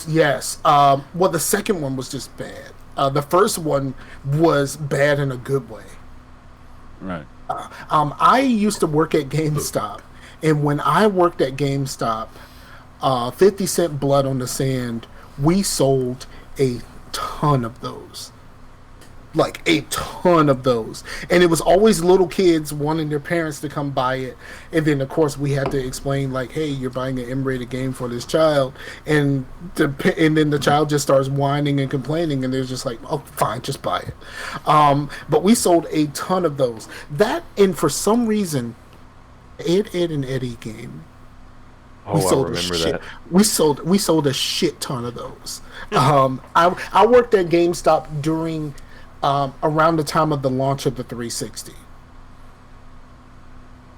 Yes. Well, the second one was just bad. The first one was bad in a good way. Right. I used to work at GameStop, and when I worked at GameStop, 50 Cent Blood on the Sand, we sold a ton of those. Like a ton of those, and it was always little kids wanting their parents to come buy it, and then of course we had to explain like, hey, you're buying an M-rated game for this child, and then the child just starts whining and complaining, and they're just like, oh, fine, just buy it. But we sold a ton of those. That, and for some reason, Ed and Eddie game. I remember that. We sold a shit ton of those. I worked at GameStop during. Around the time of the launch of the 360.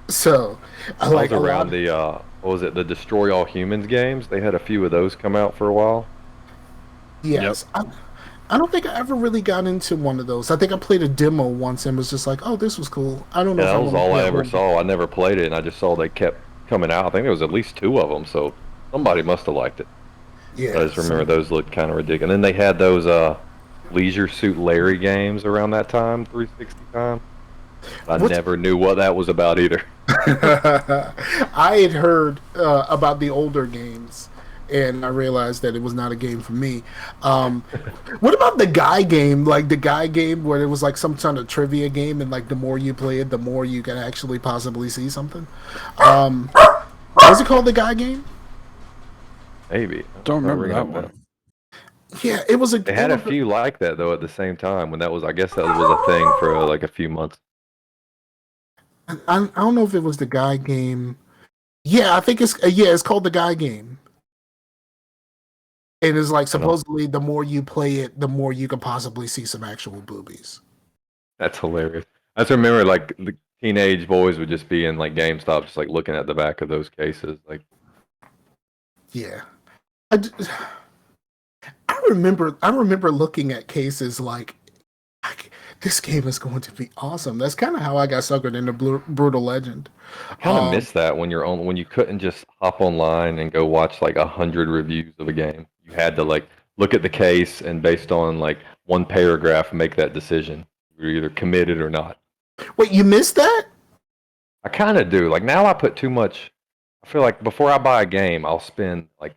So, around the what was it? The Destroy All Humans games. They had a few of those come out for a while. Yes, yep. I don't think I ever really got into one of those. I think I played a demo once and was just like, "Oh, this was cool." I don't know. Yeah, that was all I ever saw. I never played it, and I just saw they kept coming out. I think there was at least 2 of them, so somebody must have liked it. Yeah, I just remember those looked kind of ridiculous. And then they had those Leisure Suit Larry games around that time, 360 time. I never knew what that was about either. I had heard about the older games, and I realized that it was not a game for me. What about the Guy game? Like the Guy game where it was like some kind of trivia game, and like the more you play it, the more you can actually possibly see something. Was it called the Guy game? Maybe. Don't remember that one. Yeah, it was They had a few like that though at the same time when that was. I guess that was a thing for like a few months. I don't know if it was the Guy game. Yeah, I think it's called the Guy game. And it's like supposedly the more you play it, the more you can possibly see some actual boobies. That's hilarious. I just remember like the teenage boys would just be in like GameStop, just like looking at the back of those cases, like. Yeah. I remember looking at cases like this game is going to be awesome. That's kind of how I got suckered into Brutal Legend. I kind of miss that when you couldn't just hop online and go watch like 100 reviews of a game. You had to like look at the case and based on like one paragraph make that decision. You're either committed or not. Wait, you missed that? I kind of do. Like now I put too much. I feel like before I buy a game, I'll spend like.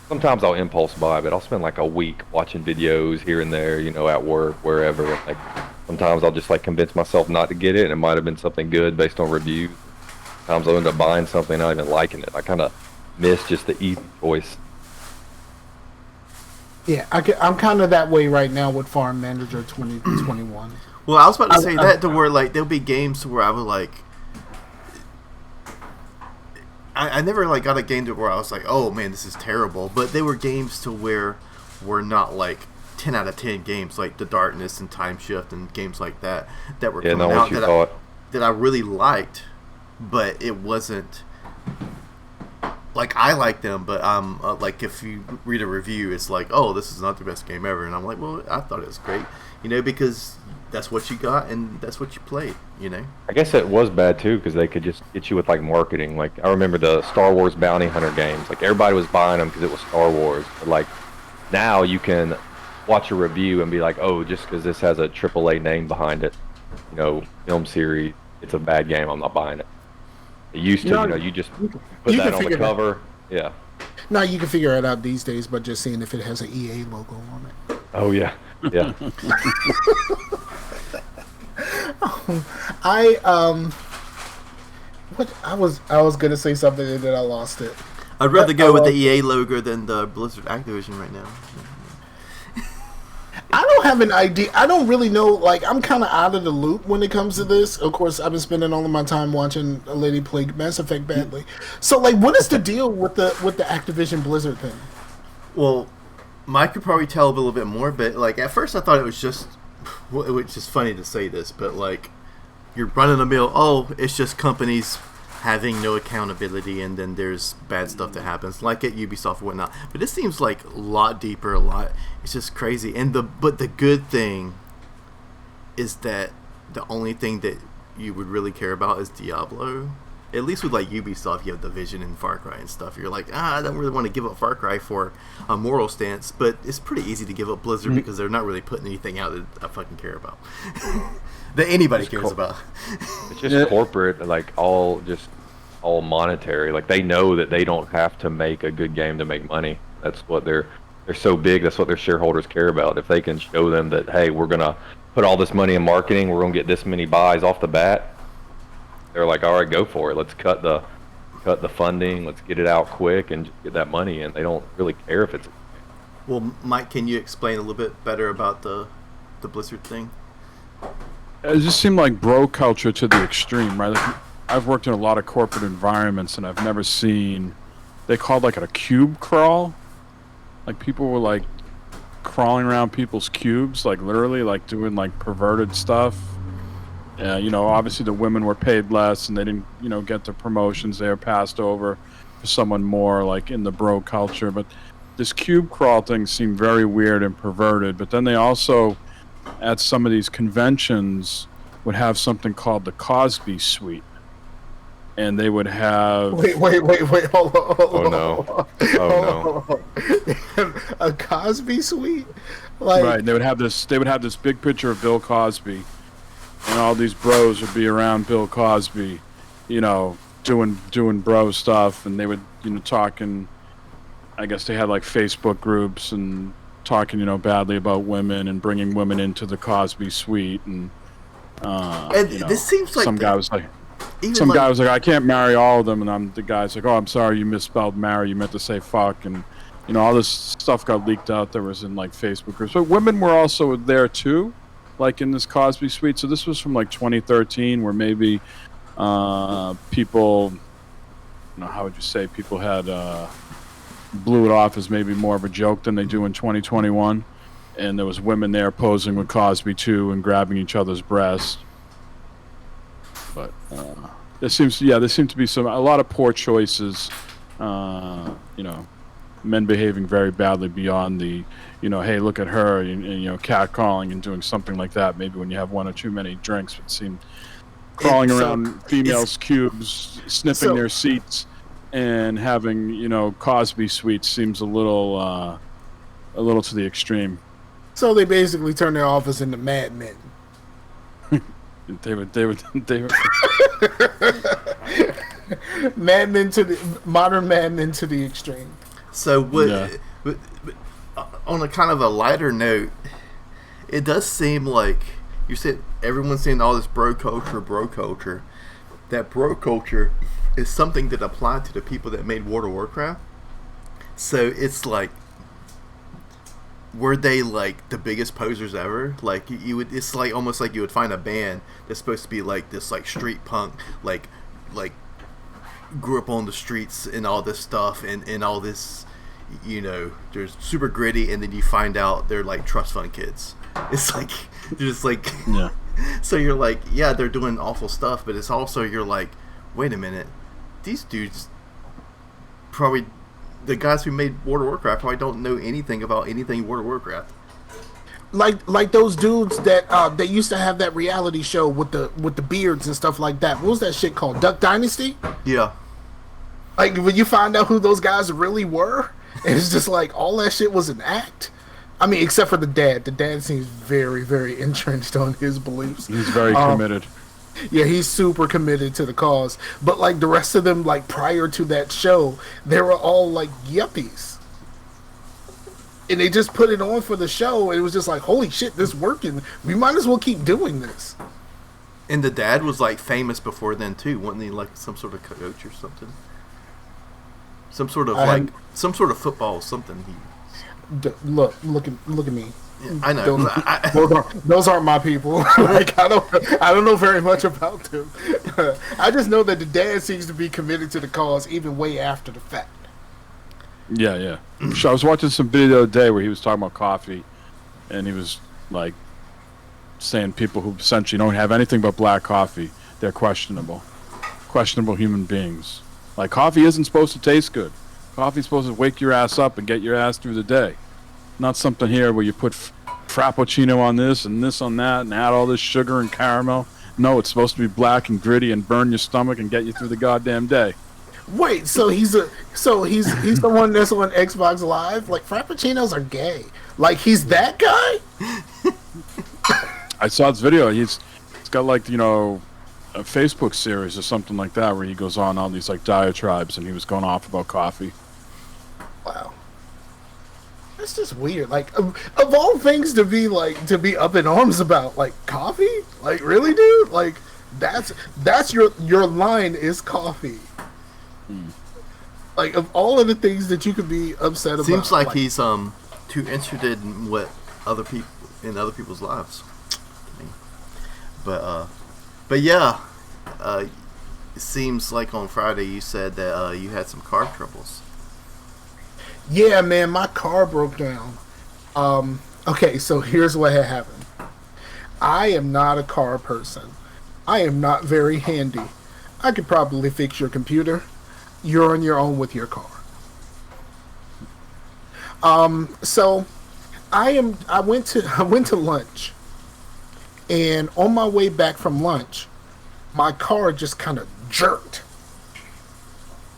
Sometimes I'll impulse buy, but I'll spend like a week watching videos here and there, at work, wherever. Like sometimes I'll just like convince myself not to get it, and it might have been something good based on reviews. Sometimes I'll end up buying something and not even liking it. I kind of miss just the easy choice. Yeah, I'm kind of that way right now with Farm Manager 2021. Well, I was about to say that to where like there'll be games where I would like. I never like got a game to where I was like, oh man, this is terrible. But they were games to where were not like 10 out of 10 games like The Darkness and Time Shift and games like that were Yeah, coming no, out what you thought? that I really liked, but it wasn't like I like them. But like if you read a review, it's like, oh, this is not the best game ever, and I'm like, well, I thought it was great, because that's what you got and that's what you played, I guess it was bad too because they could just get you with like marketing. Like I remember the Star Wars Bounty Hunter games. Like everybody was buying them because it was Star Wars. But like now you can watch a review and be like, oh, just because this has a AAA name behind it, film series, it's a bad game. I'm not buying it. It used to, you just put that on the cover. Yeah. No, you can figure it out these days by just seeing if it has an EA logo on it. Oh yeah, yeah. I was gonna say something and then I lost it. I'd rather go with the EA logo than the Blizzard Activision right now. I don't have an idea. I don't really know. Like, I'm kind of out of the loop when it comes to this. Of course, I've been spending all of my time watching a lady play Mass Effect badly. So, like, what is the deal with the Activision Blizzard thing? Well, Mike could probably tell a little bit more, but like at first I thought it was just funny to say this, but like you're running a mill. Oh, it's just companies having no accountability, and then there's bad stuff that happens, like at Ubisoft or whatnot. But this seems like a lot deeper, it's just crazy. But the good thing is that the only thing that you would really care about is Diablo. At least with like Ubisoft, you have Division and Far Cry and stuff. You're like, I don't really want to give up Far Cry for a moral stance, but it's pretty easy to give up Blizzard because they're not really putting anything out that I fucking care about. That anybody cares about. It's just corporate, like all monetary. Like they know that they don't have to make a good game to make money. That's what they're so big. That's what their shareholders care about. If they can show them that, hey, we're gonna put all this money in marketing, we're gonna get this many buys off the bat. They're like, all right, go for it. Let's cut the funding. Let's get it out quick and just get that money. And they don't really care if it's. Well, Mike, can you explain a little bit better about the Blizzard thing? It just seemed like bro culture to the extreme, right? Like, I've worked in a lot of corporate environments, and I've never seen. They called like it a cube crawl. Like people were like crawling around people's cubes, like literally, like doing like perverted stuff. Obviously the women were paid less, and they didn't, get the promotions. They were passed over for someone more like in the bro culture. But this cube crawl thing seemed very weird and perverted. But then they also, at some of these conventions, would have something called the Cosby Suite. And they would have... Wait, hold on. Oh, no. A Cosby Suite? Like... Right, they would have this big picture of Bill Cosby, and all these bros would be around Bill Cosby, doing bro stuff, and they would, talking, I guess they had like Facebook groups and talking, badly about women and bringing women into the Cosby Suite, and this seems like some guy was like, I can't marry all of them, and the guy's like, oh, I'm sorry, you misspelled marry, you meant to say fuck, and all this stuff got leaked out. There was in like Facebook groups, but women were also there too, like in this Cosby Suite. So this was from like 2013, where maybe people, how would you say, people had blew it off as maybe more of a joke than they do in 2021, and there was women there posing with Cosby too and grabbing each other's breasts. But there seems to be a lot of poor choices, men behaving very badly beyond the, hey, look at her, and catcalling and doing something like that. Maybe when you have one or too many drinks, it seemed crawling around females' cubes, sniffing their seats, and having, Cosby Suites seems a little to the extreme. So they basically turned their office into Mad Men. They were Mad Men modern Mad Men to the extreme. So on a kind of a lighter note, it does seem like you said everyone's saying all this bro culture. That bro culture is something that applied to the people that made World of Warcraft. So it's like, were they like the biggest posers ever? Like it's like almost like you would find a band that's supposed to be like this like street punk, like grew up on the streets and all this stuff and all this, you know, they're super gritty, and then you find out they're like trust fund kids. It's like they're just like Yeah. So you're like, yeah, they're doing awful stuff, but it's also you're like, wait a minute, these dudes probably, the guys who made World of Warcraft probably don't know anything about anything World of Warcraft. Like those dudes that they used to have that reality show with the beards and stuff like that. What was that shit called? Duck Dynasty? Yeah. Like when you find out who those guys really were, and it's just like all that shit was an act. I mean, except for the dad. The dad seems very, very entrenched on his beliefs. He's very committed. Yeah, he's super committed to the cause. But like the rest of them, like prior to that show, they were all like yuppies. And they just put it on for the show, and it was just like, holy shit, this working. We might as well keep doing this. And the dad was like famous before then too, wasn't he? Like some sort of coach or something. Some sort of some sort of football something. Look at me. Yeah, I know. Those aren't my people. Like I don't know very much about them. I just know that the dad seems to be committed to the cause even way after the fact. Yeah. So I was watching some video the other day where he was talking about coffee, and he was like saying people who essentially don't have anything but black coffee, they're questionable human beings. Like, coffee isn't supposed to taste good. Coffee's supposed to wake your ass up and get your ass through the day. Not something here where you put frappuccino on this and this on that and add all this sugar and caramel. No, it's supposed to be black and gritty and burn your stomach and get you through the goddamn day. Wait, so he's the one that's on Xbox Live? Like, frappuccinos are gay. Like, he's that guy? I saw this video. He's got, like, you know, a Facebook series or something like that where he goes on all these like diatribes, and he was going off about coffee. Wow, that's just weird. Like of all things to be up in arms about, like coffee. Like really, dude. Like that's your line is coffee. Like of all of the things that you could be upset about. Seems like he's too interested in what other people's lives. But yeah, it seems like on Friday you said that you had some car troubles. Yeah, man, my car broke down. Okay, so here's what had happened. I am not a car person. I am not very handy. I could probably fix your computer. You're on your own with your car. So I went to lunch. And on my way back from lunch, my car just kind of jerked.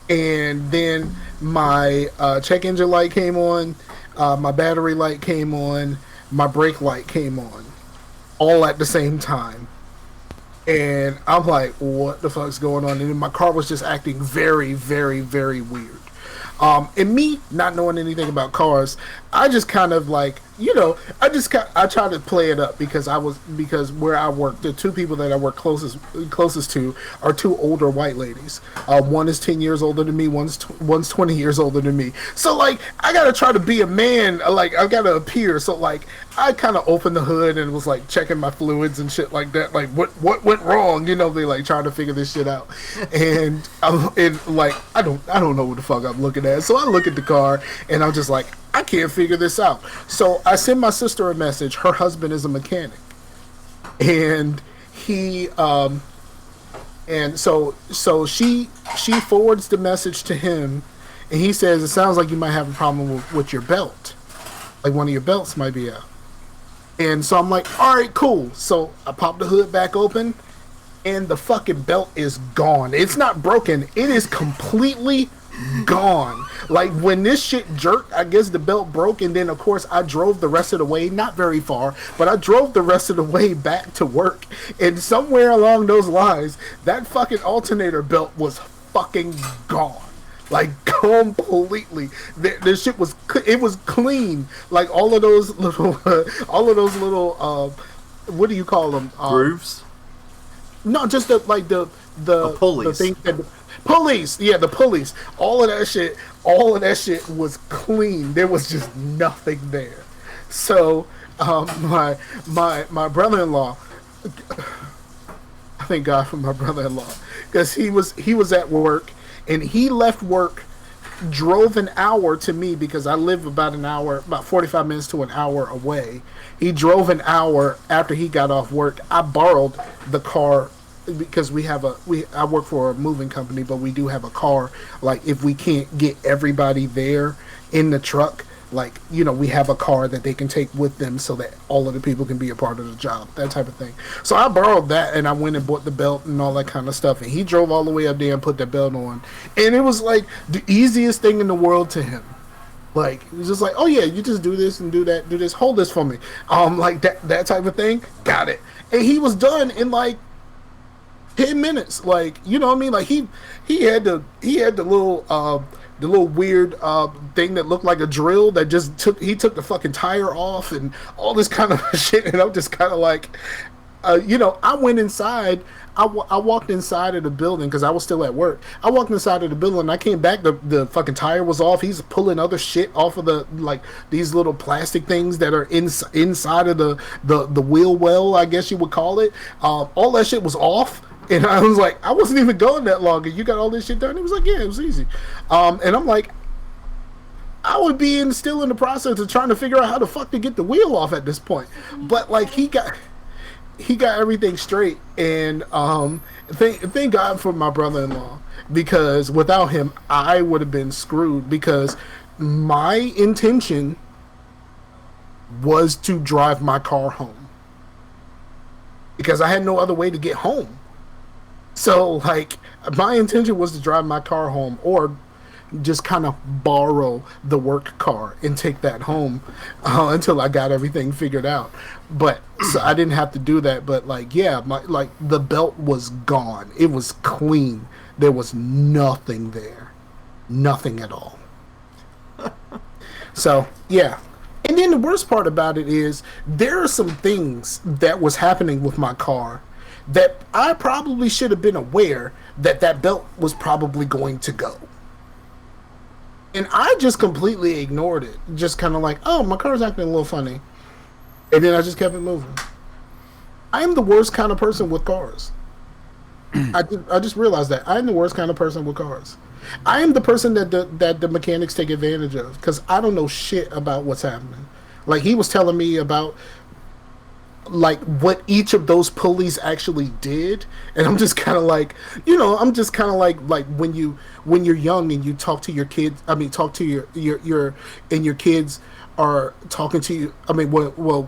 And then my check engine light came on, my battery light came on, my brake light came on, all at the same time. And I'm like, what the fuck's going on? And my car was just acting very, very, very weird. And me not knowing anything about cars, I just kind of like, you know, I try to play it up because where I work, the two people that I work closest to are two older white ladies. One is 10 years older than me. One's 20 years older than me. So like, I gotta try to be a man. Like I gotta appear. So like, I kind of opened the hood and was like checking my fluids and shit like that. Like what went wrong? You know, they like trying to figure this shit out. And like I don't know what the fuck I'm looking at. So I look at the car and I'm just like, I can't figure this out. So I send my sister a message. Her husband is a mechanic, and he and so she forwards the message to him, and he says it sounds like you might have a problem with your belt, like one of your belts might be out. And so I'm like, all right, cool. So I pop the hood back open, and the fucking belt is gone. It's not broken. It is completely gone. Like when this shit jerked, I guess the belt broke, and then of course I drove the rest of the way, not very far, but I drove the rest of the way back to work, and somewhere along those lines that fucking alternator belt was fucking gone. Like completely. The shit was clean. Like all of those little what do you call them? Grooves? No, just the pulleys. The thing that pulleys, yeah, the pulleys. All of that shit was clean. There was just nothing there. So, my brother-in-law, I thank God for my brother-in-law, because he was at work, and he left work drove an hour to me because I live about 45 minutes to an hour away. He drove an hour after he got off work. I borrowed the car because I work for a moving company, but we do have a car. Like if we can't get everybody there in the truck, like, we have a car that they can take with them so that all of the people can be a part of the job, that type of thing. So I borrowed that and I went and bought the belt and all that kind of stuff. And he drove all the way up there and put that belt on. And it was like the easiest thing in the world to him. Like, it was just like, oh yeah, you just do this and do that, do this, hold this for me. Like that type of thing. Got it. And he was done in like 10 minutes. Like, you know what I mean? Like he had the little weird thing that looked like a drill that he took the fucking tire off and all this kind of shit. And I'm just kind of like, I went inside. I walked inside of the building because I was still at work. I walked inside of the building and I came back. The fucking tire was off. He's pulling other shit off of these little plastic things that are inside of the wheel well, I guess you would call it. All that shit was off. And I was like, I wasn't even going that long, and you got all this shit done? He was like, yeah, it was easy. And I'm like, I would be still in the process of trying to figure out how the fuck to get the wheel off at this point. But like he got everything straight, and thank God for my brother-in-law, because without him, I would have been screwed, because my intention was to drive my car home because I had no other way to get home. So, like, my intention was to drive my car home or just kind of borrow the work car and take that home until I got everything figured out. But so I didn't have to do that. But, like, yeah, the belt was gone. It was clean. There was nothing there. Nothing at all. So, yeah. And then the worst part about it is there are some things that was happening with my car that I probably should have been aware that belt was probably going to go. And I just completely ignored it. Just kind of like, oh, my car's acting a little funny. And then I just kept it moving. I am the worst kind of person with cars. I just realized that. I am the worst kind of person with cars. I am the person that the mechanics take advantage of because I don't know shit about what's happening. Like, he was telling me about like what each of those pulleys actually did, and I'm just kind of like, I'm just kind of like when you're young and you talk to your kids. I mean, talk to your kids are talking to you. I mean, well,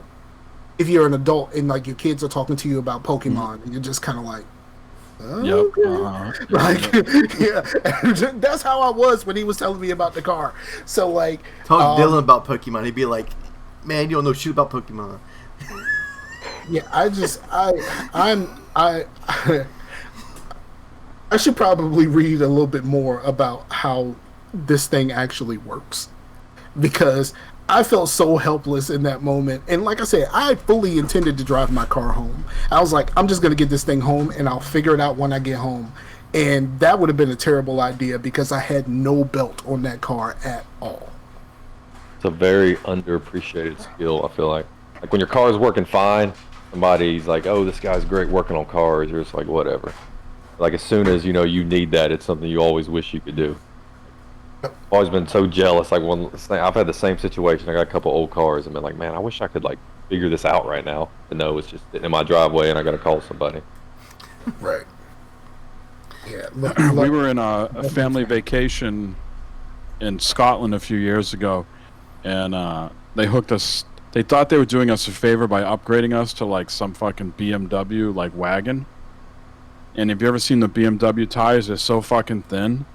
if you're an adult and like your kids are talking to you about Pokemon, and you're just kind of like, oh, okay. Like, yeah, that's how I was when he was telling me about the car. So like, talk Dylan about Pokemon, he'd be like, man, you don't know shit about Pokemon. Yeah, I should probably read a little bit more about how this thing actually works, because I felt so helpless in that moment. And like I said, I fully intended to drive my car home. I was like, I'm just going to get this thing home and I'll figure it out when I get home. And that would have been a terrible idea because I had no belt on that car at all. It's a very underappreciated skill, I feel like. Like when your car is working fine, somebody's like, oh, this guy's great working on cars. You're just like, whatever. Like as soon as you need that, it's something you always wish you could do. I've always been so jealous. Like I've had the same situation. I got a couple old cars and been like, man, I wish I could like figure this out right now. But no, it's just sitting in my driveway and I got to call somebody. Right. Yeah. We were in a family vacation in Scotland a few years ago, and they hooked us. They thought they were doing us a favor by upgrading us to like some fucking BMW like wagon. And have you ever seen the BMW tires? They're so fucking thin.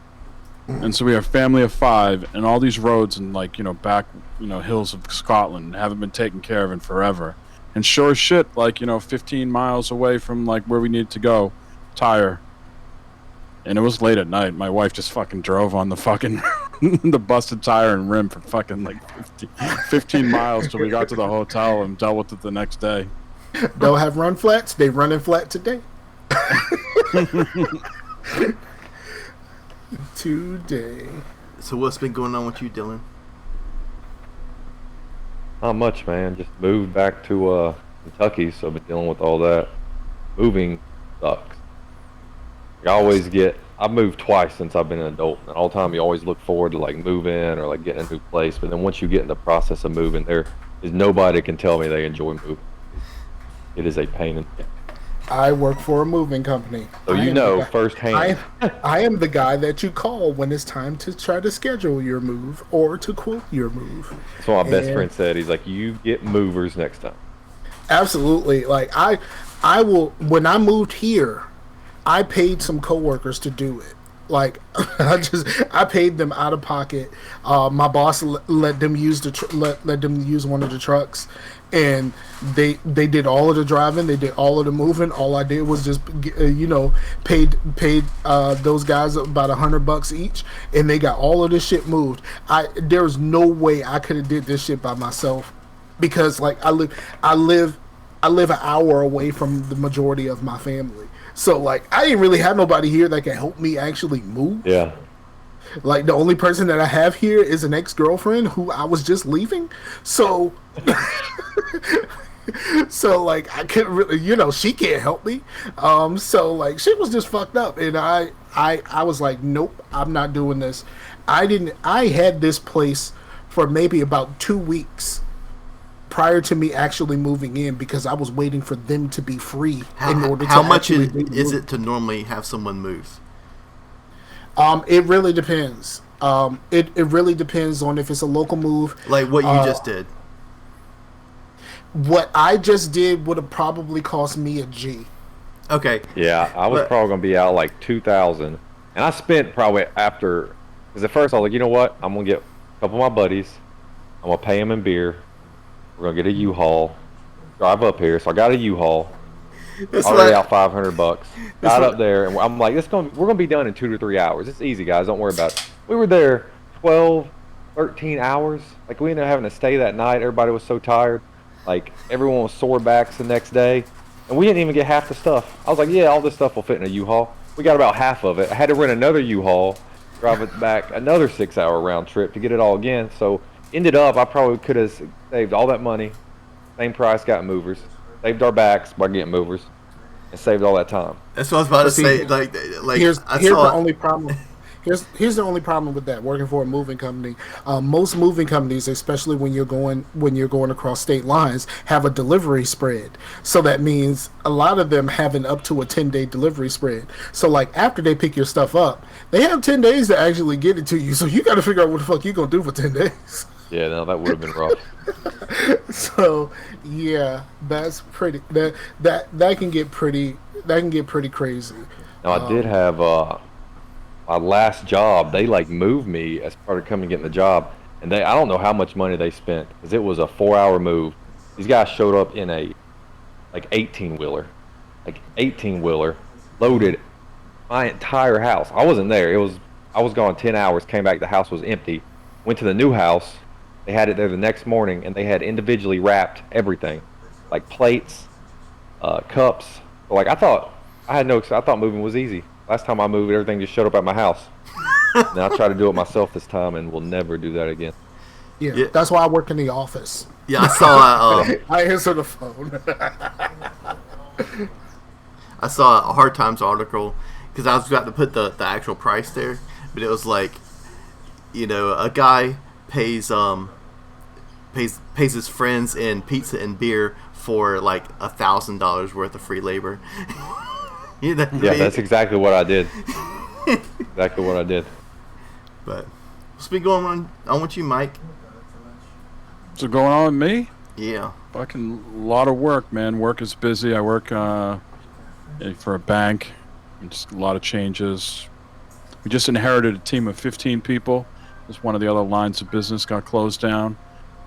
And so we have a family of 5, and all these roads and like back hills of Scotland haven't been taken care of in forever. And sure as shit, like 15 miles away from like where we needed to go, tire. And it was late at night. My wife just fucking drove on the fucking the busted tire and rim for fucking like 15 miles till we got to the hotel and dealt with it the next day. Don't have run flats. They running flat today. Today. So what's been going on with you, Dylan? Not much, man. Just moved back to Kentucky, so I've been dealing with all that. Moving sucks. I I've moved twice since I've been an adult, and all the time you always look forward to like moving or like getting a new place. But then once you get in the process of moving, there is nobody that can tell me they enjoy moving. It is a pain in the. I work for a moving company. So you know firsthand. I am the guy that you call when it's time to try to schedule your move or to quote your move. That's what my best friend said. He's like, you get movers next time. Absolutely. Like I will. When I moved here, I paid some coworkers to do it. Like I paid them out of pocket. My boss let them use let them use one of the trucks, and they did all of the driving. They did all of the moving. All I did was just paid those guys about $100 each, and they got all of this shit moved. There's no way I could have did this shit by myself, because like I live an hour away from the majority of my family. So, like, I didn't really have nobody here that can help me actually move. Yeah. Like, the only person that I have here is an ex-girlfriend who I was just leaving. So, so like, I couldn't really, she can't help me. So, like, shit was just fucked up. And I was like, nope, I'm not doing this. I had this place for maybe about 2 weeks prior to me actually moving in, because I was waiting for them to be free in order to. How much is it to normally have someone move? It really depends. It really depends on if it's a local move. Like what you just did. What I just did would have probably cost me a G. Okay. Yeah, I was probably gonna be out like 2,000, and I spent probably after, because at first I was like, you know what, I'm gonna get a couple of my buddies, I'm gonna pay them in beer. We're gonna get a U-Haul, drive up here. So I got a U-Haul. Already out $500. Got up there, and I'm like, we're gonna be done in 2 to 3 hours. It's easy, guys. Don't worry about it. We were there 12, 13 hours. Like, we ended up having to stay that night. Everybody was so tired. Like, everyone was sore backs the next day, and we didn't even get half the stuff. I was like, yeah, all this stuff will fit in a U-Haul. We got about half of it. I had to rent another U-Haul, drive it back another 6-hour round trip to get it all again. So ended up, I probably could have saved all that money, same price, got movers, saved our backs by getting movers, and saved all that time. That's what I was about to say. Like here's the only problem. Here's the only problem with that, working for a moving company. Most moving companies, especially when you're going across state lines, have a delivery spread. So that means a lot of them have an up to a 10-day delivery spread. So like after they pick your stuff up, they have 10 days to actually get it to you. So you got to figure out what the fuck you're gonna do for 10 days. Yeah, no, that would have been rough. So yeah, that's pretty. That can get pretty crazy. Now I did have my last job. They like moved me as part of coming and getting the job, and I don't know how much money they spent, because it was a 4-hour move. These guys showed up in a 18-wheeler, loaded my entire house. I wasn't there. I was gone 10 hours. Came back, the house was empty. Went to the new house. They had it there the next morning, and they had individually wrapped everything, like plates, cups. So like I thought moving was easy. Last time I moved, everything just showed up at my house. Now I try to do it myself this time, and will never do that again. Yeah, that's why I work in the office. Yeah, I saw. I answer the phone. I saw a Hard Times article, because I was about to put the actual price there, but it was like, a guy pays his friends in pizza and beer for like $1,000 worth of free labor. Yeah, that's exactly what I did. Exactly what I did. But what's been going on with you, Mike? So going on with me? Yeah. Fucking lot of work, man. Work is busy. I work for a bank. Just a lot of changes. We just inherited a team of 15 people. Just one of the other lines of business got closed down.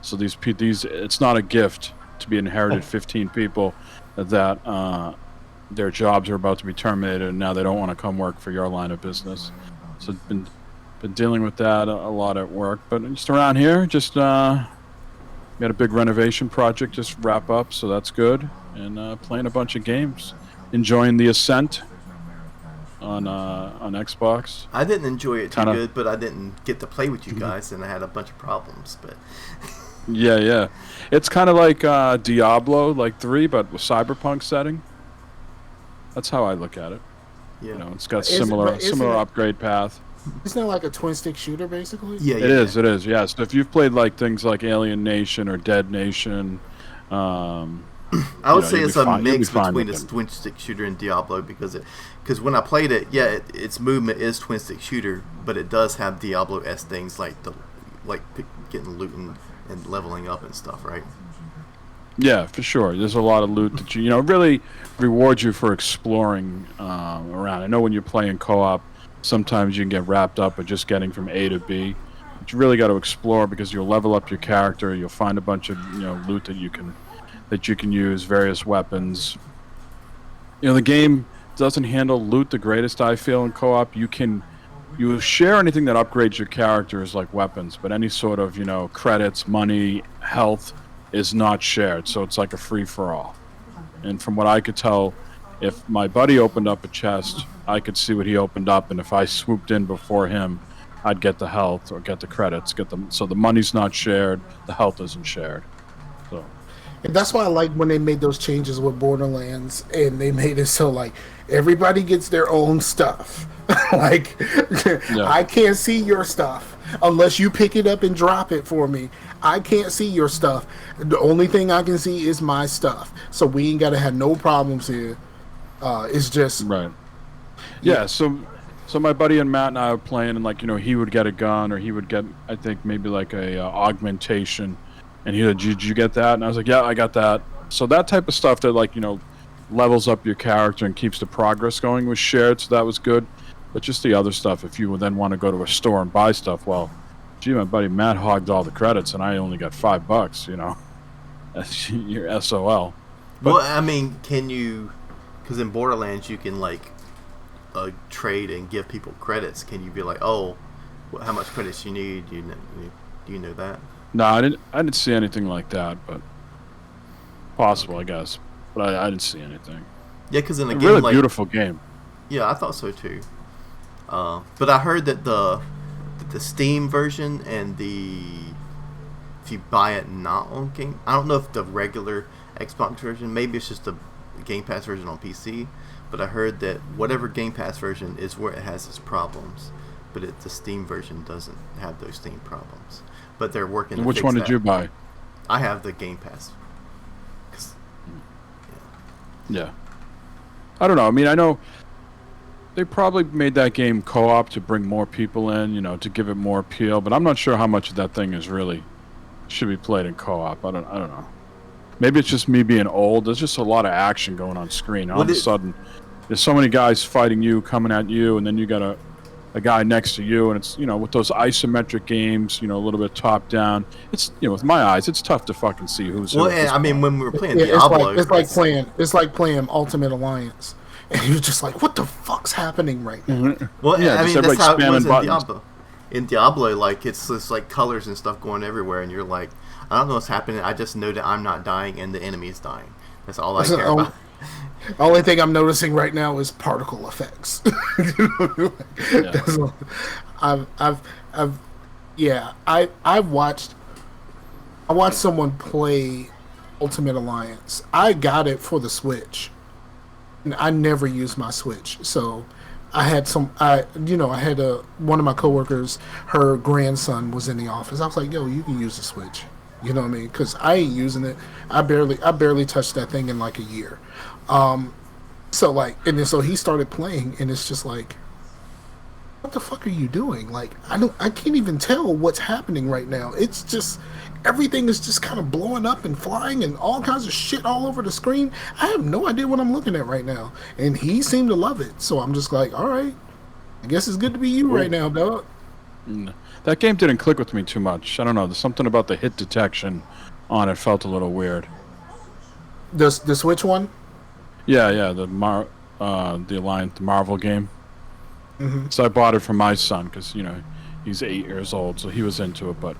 So these it's not a gift to be inherited 15 people that their jobs are about to be terminated, and now they don't want to come work for your line of business. So been dealing with that a lot at work. But just around here, just we had a big renovation project just wrap up, so that's good. And playing a bunch of games, enjoying the Ascent on Xbox. I didn't enjoy it too good, but I didn't get to play with you guys, and I had a bunch of problems. But yeah, it's kind of like Diablo, like 3, but with cyberpunk setting. That's how I look at it. Yeah. You know, it's got Isn't similar it- upgrade path. Isn't it like a twin stick shooter basically? Yeah, It is, yeah. So if you've played like things like Alien Nation or Dead Nation, I would say you'll it's be a fine- you'll be mix fine between a with it. twin stick shooter and Diablo because when I played it, its movement is twin stick shooter, but it does have Diablo-esque things like getting loot and leveling up and stuff, right? Yeah, for sure. There's a lot of loot that you know really rewards you for exploring around. I know when you're playing co-op, sometimes you can get wrapped up with just getting from A to B. But you really got to explore because you'll level up your character. You'll find a bunch of loot that you can use, various weapons. You know, the game doesn't handle loot the greatest. I feel in co-op, you share anything that upgrades your characters like weapons, but any sort of credits, money, health is not shared. So it's like a free for all. And from what I could tell, if my buddy opened up a chest, I could see what he opened up, and if I swooped in before him, I'd get the health or get the credits, so the money's not shared, the health isn't shared. So And that's why I like when they made those changes with Borderlands, and they made it so like everybody gets their own stuff. Like I can't see your stuff unless you pick it up and drop it for me. I can't see your stuff. The only thing I can see is my stuff. So we ain't gotta have no problems here. It's just right. Yeah. So my buddy and Matt and I were playing, and he would get a gun, or he would get, I think, maybe like a augmentation, and he said, "Did you get that?" And I was like, "Yeah, I got that." So that type of stuff that levels up your character and keeps the progress going was shared, so that was good. But just the other stuff, if you would then want to go to a store and buy stuff, well, gee, my buddy Matt hogged all the credits, and I only got $5. That's your SOL. But, well, I mean, can you? Because in Borderlands, you can trade and give people credits. Can you be like, oh, how much credits you need? Do you know that? no, I didn't see anything like that, but possible, I guess. But I didn't see anything. Yeah, because in a A game really beautiful game. Yeah, I thought so too. But I heard that the Steam version and if you buy it not on Game, I don't know if the regular Xbox version, maybe it's just the Game Pass version on PC. But I heard that whatever Game Pass version is where it has its problems, but the Steam version doesn't have those Steam problems. But they're working. And to which fix one that. did you buy? I have the Game Pass. Yeah. I don't know. I mean, I know they probably made that game co-op to bring more people in, to give it more appeal. But I'm not sure how much of that thing should be played in co-op. I don't know. Maybe it's just me being old. There's just a lot of action going on screen. All of a sudden, there's so many guys fighting you, coming at you, and then you got a guy next to you, and it's with those isometric games, a little bit top down. It's with my eyes, it's tough to fucking see who's who. Well, and I mean, when we were playing yeah, Diablo, it's like playing Ultimate Alliance, and you're just like, what the fuck's happening right now? Well, Yeah, I mean, just that's how it everybody was in spamming Diablo. In Diablo, it's just colors and stuff going everywhere, and you're like, I don't know what's happening. I just know that I'm not dying and the enemy is dying. That's all I care about. The only thing I'm noticing right now is particle effects. That's all. I watched someone play Ultimate Alliance. I got it for the Switch, and I never used my Switch, so I had one of my coworkers, her grandson was in the office. I was like, yo, you can use the Switch. You know what I mean? Because I ain't using it. I barely touched that thing in like a year. So he started playing, and it's just like, what the fuck are you doing? I can't even tell what's happening right now. It's just everything is just kind of blowing up and flying and all kinds of shit all over the screen. I have no idea what I'm looking at right now, and he seemed to love it. So I'm just like, all right, I guess it's good to be you right now, dog. That game didn't click with me too much. I don't know. There's something about the hit detection on it felt a little weird. The Switch one? Yeah, the Alliance, the Marvel game. Mm-hmm. So I bought it for my son because he's 8 years old, so he was into it. But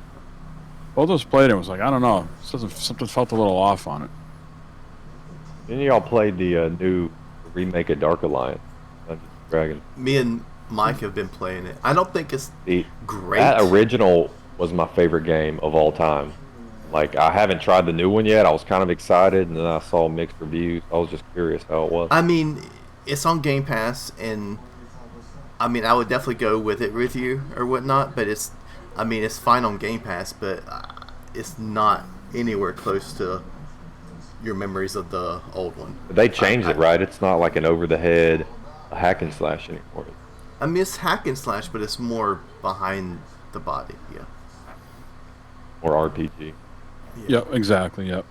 both of us played it. And was like, I don't know, something felt a little off on it. Then y'all played the new remake of Dark Alliance, Dungeons & Dragons. Me and Mike have been playing it. I don't think it's great. That original was my favorite game of all time. I haven't tried the new one yet. I was kind of excited, and then I saw mixed reviews. I was just curious how it was. I mean, it's on Game Pass, and I mean, I would definitely go with it with you or whatnot. But it's fine on Game Pass, but it's not anywhere close to your memories of the old one. They changed it, right? It's not like an over-the-head hack and slash anymore. I mean, it's hack and slash, but it's more behind the body, yeah. Or RPG. Yeah. Yep, exactly. Yep.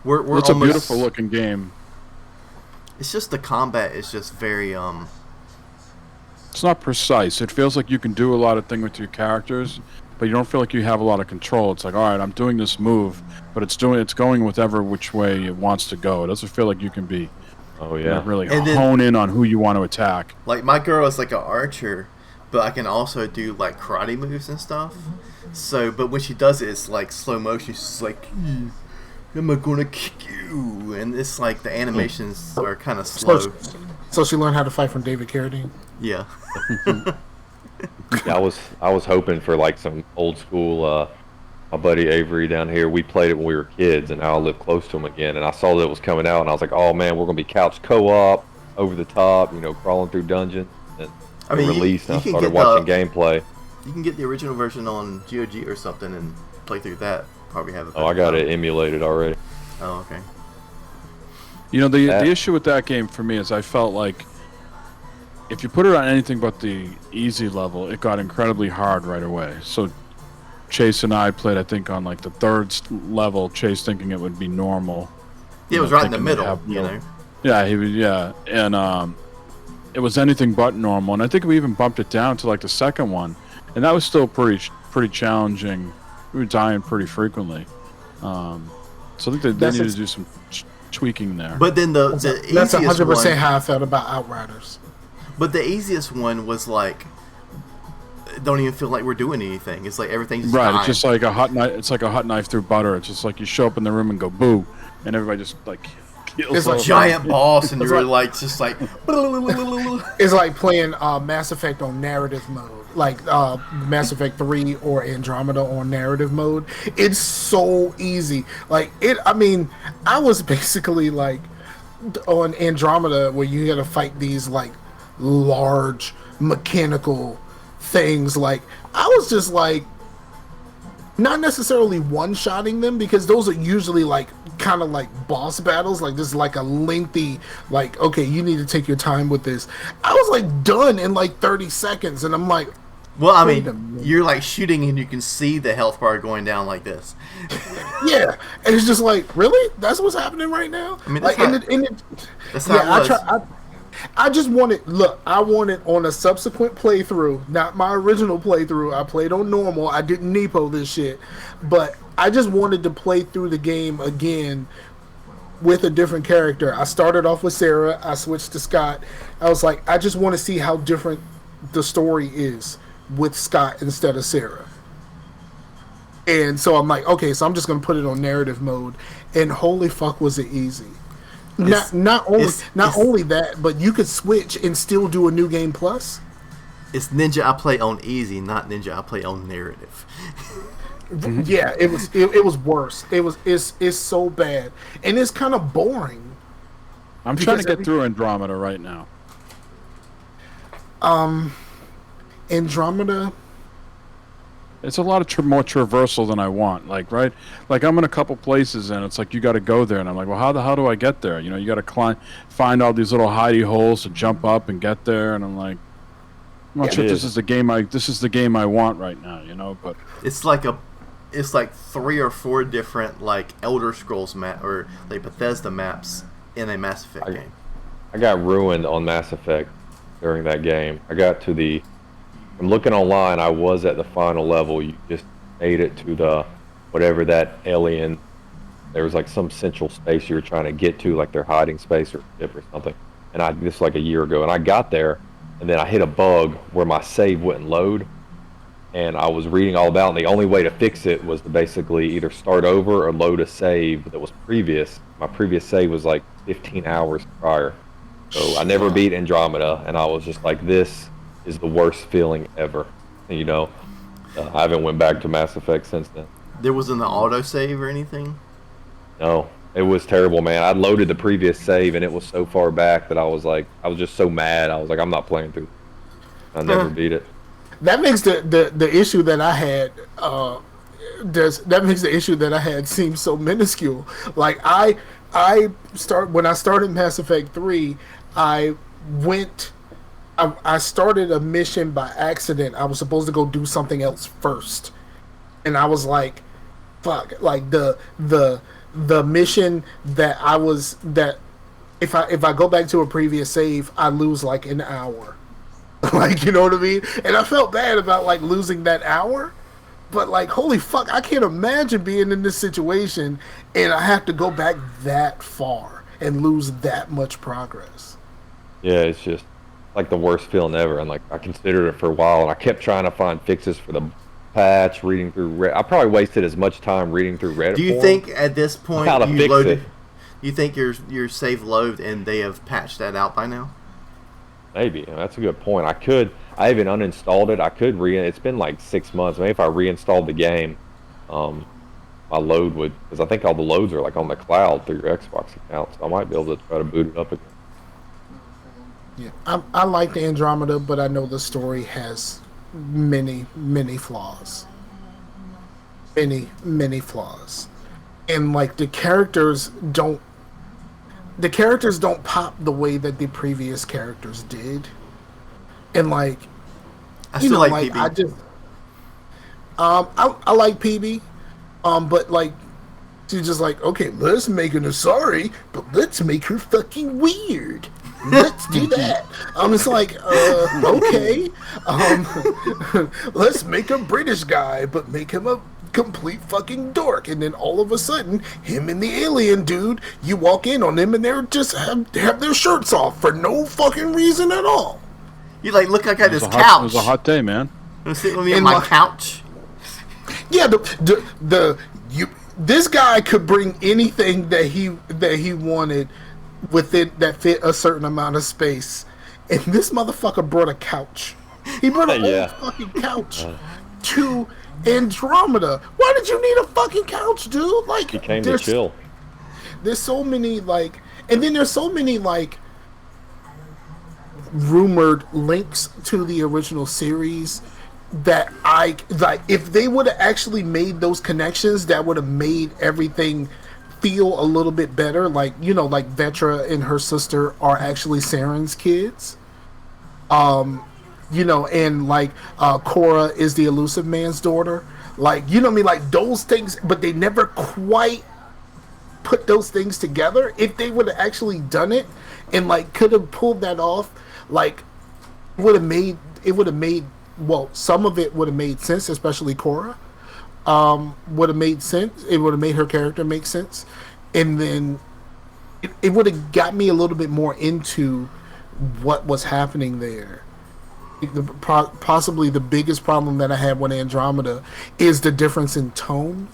We're it's almost, a beautiful looking game. It's just the combat is just very It's not precise. It feels like you can do a lot of things with your characters, but you don't feel like you have a lot of control. It's like, all right, I'm doing this move, but it's going whichever which way it wants to go. It doesn't feel like you can be really hone in on who you want to attack. Like, my girl is like an archer, but I can also do like karate moves and stuff. So, but when she does it, it's like slow motion. She's like, "Am I gonna kick you?" And it's like the animations are kind of slow. So she learned how to fight from David Carradine. Yeah. Yeah, I was hoping for like some old school. My buddy Avery down here, we played it when we were kids, and now I live close to him again. And I saw that it was coming out, and I was like, "Oh man, we're gonna be couch co-op, over the top, crawling through dungeons." And I mean, released, and I started watching gameplay. You can get the original version on GOG or something and play through that. Probably have it. Oh, I got it emulated already. Oh, okay. The issue with that game for me is I felt like if you put it on anything but the easy level, it got incredibly hard right away. So Chase and I played, I think, on like the third level. Chase thinking it would be normal. Yeah, it was right in the middle. Yeah, he was. Yeah, and it was anything but normal. And I think we even bumped it down to like the second one, and that was still pretty challenging. We were dying pretty frequently. So I think they needed to do some tweaking there. But then that's 100% how I felt about Outriders. But the easiest one was like, don't even feel like we're doing anything. It's like everything's right. dying. It's just like a hot knife. It's like a hot knife through butter. It's just like you show up in the room and go boo, and everybody just like kills. It's like giant boss, and you're like just like. It's like playing Mass Effect on narrative mode, like Mass Effect 3 or Andromeda on narrative mode. It's so easy. Like it. I mean, I was basically like on Andromeda where you got to fight these like large mechanical things. Like I was just like not necessarily one-shotting them, because those are usually like kind of like boss battles. Like this is like a lengthy, like, okay, you need to take your time with this. I was like done in like 30 seconds, and I'm like, well, I mean, you're like shooting and you can see the health bar going down like this. Yeah, and it's just like, really? That's what's happening right now? I mean, that's like, that's how it was. I just wanted, look, I wanted on a subsequent playthrough, not my original playthrough. I played on normal. I didn't Nepo this shit. But I just wanted to play through the game again with a different character. I started off with Sarah. I switched to Scott. I was like, I just want to see how different the story is with Scott instead of Sarah. And so I'm like, okay, so I'm just going to put it on narrative mode. And holy fuck was it easy. Not only that, but you could switch and still do a new game plus. It's Ninja I play on easy, not Ninja I play on narrative. Yeah, it was worse. It's so bad, and it's kind of boring. I'm trying to get through Andromeda right now. Andromeda. It's a lot of more traversal than I want. Like, right? Like, I'm in a couple places, and it's like, you got to go there. And I'm like, well, how the hell do I get there? You got to find all these little hidey holes to jump up and get there. And I'm like, I'm not sure if this is the game I want right now, but... It's like 3 or 4 different, like, Elder Scrolls map, or, like, Bethesda maps in a Mass Effect game. I got ruined on Mass Effect during that game. I'm looking online, I was at the final level. You just made it to the, whatever that alien, there was like some central space you were trying to get to, like their hiding space or ship or something. And this was like a year ago, and I got there, and then I hit a bug where my save wouldn't load. And I was reading all about it, and the only way to fix it was to basically either start over or load a save that was previous. My previous save was like 15 hours prior. So I never beat Andromeda, and I was just like, this is the worst feeling ever. I haven't went back to Mass Effect since then. There wasn't an autosave or anything? No. It was terrible, man. I loaded the previous save, and it was so far back that I was just so mad. I was like, I'm not playing through. I never beat it. That makes the issue that I had seem so minuscule. Like when I started Mass Effect 3, I started a mission by accident. I was supposed to go do something else first, and I was like, "Fuck!" Like the mission that if I go back to a previous save, I lose like an hour. Like, you know what I mean? And I felt bad about like losing that hour, but like, holy fuck, I can't imagine being in this situation and I have to go back that far and lose that much progress. Yeah, it's just like the worst feeling ever. And like, I considered it for a while, and I kept trying to find fixes for the patch, reading through I probably wasted as much time reading through Reddit. Do you think at this point how to you fix loaded? it? You think your save load and they have patched that out by now? Maybe. That's a good point. I even uninstalled it. I could it's been like 6 months. Maybe if I reinstalled the game, my load would, because I think all the loads are like on the cloud through your Xbox account, so I might be able to try to boot it up again. Yeah, I like the Andromeda, but I know the story has many flaws. Many flaws. And like the characters don't pop the way that the previous characters did. And like, I still like PB. I just, I like PB, but like, she's just like, okay, let's make her sorry, but let's make her fucking weird. Let's do that. I'm just like, okay. Let's make a British guy, but make him a complete fucking dork. And then all of a sudden, him and the alien dude, you walk in on them and they're just have their shirts off for no fucking reason at all. You like, look, I got this couch. It was a hot day, man. Wanna sit with me on my couch? Yeah, this guy could bring anything that he wanted within that fit a certain amount of space, and this motherfucker brought a couch. He brought a whole fucking couch to Andromeda. Why did you need a fucking couch, dude? Like, He came to chill. There's so many like, and then there's so many like rumored links to the original series that I like. If they would have actually made those connections, that would have made everything feel a little bit better. Like, you know, like Vetra and her sister are actually Saren's kids. You know, and like Cora is the Elusive Man's daughter. Like, you know what I mean? Like those things, but they never quite put those things together. If they would have actually done it and like could have pulled that off, like it would have made well, some of it would have made sense, especially Cora. Would have made sense. It would have made her character make sense, and then it would have got me a little bit more into what was happening there. Possibly the biggest problem that I had with Andromeda is the difference in tone.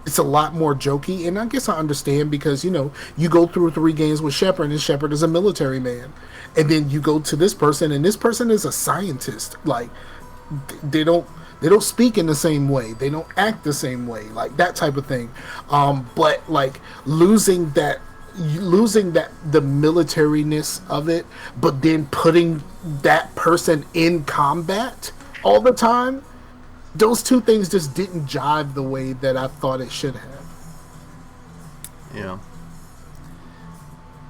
It's a lot more jokey, and I guess I understand because, you know, you go through 3 games with Shepard, and Shepard is a military man, and then you go to this person, and this person is a scientist. Like, they don't speak in the same way, they don't act the same way, like that type of thing. But like losing the militariness of it, but then putting that person in combat all the time, those two things just didn't jive the way that I thought it should have. Yeah.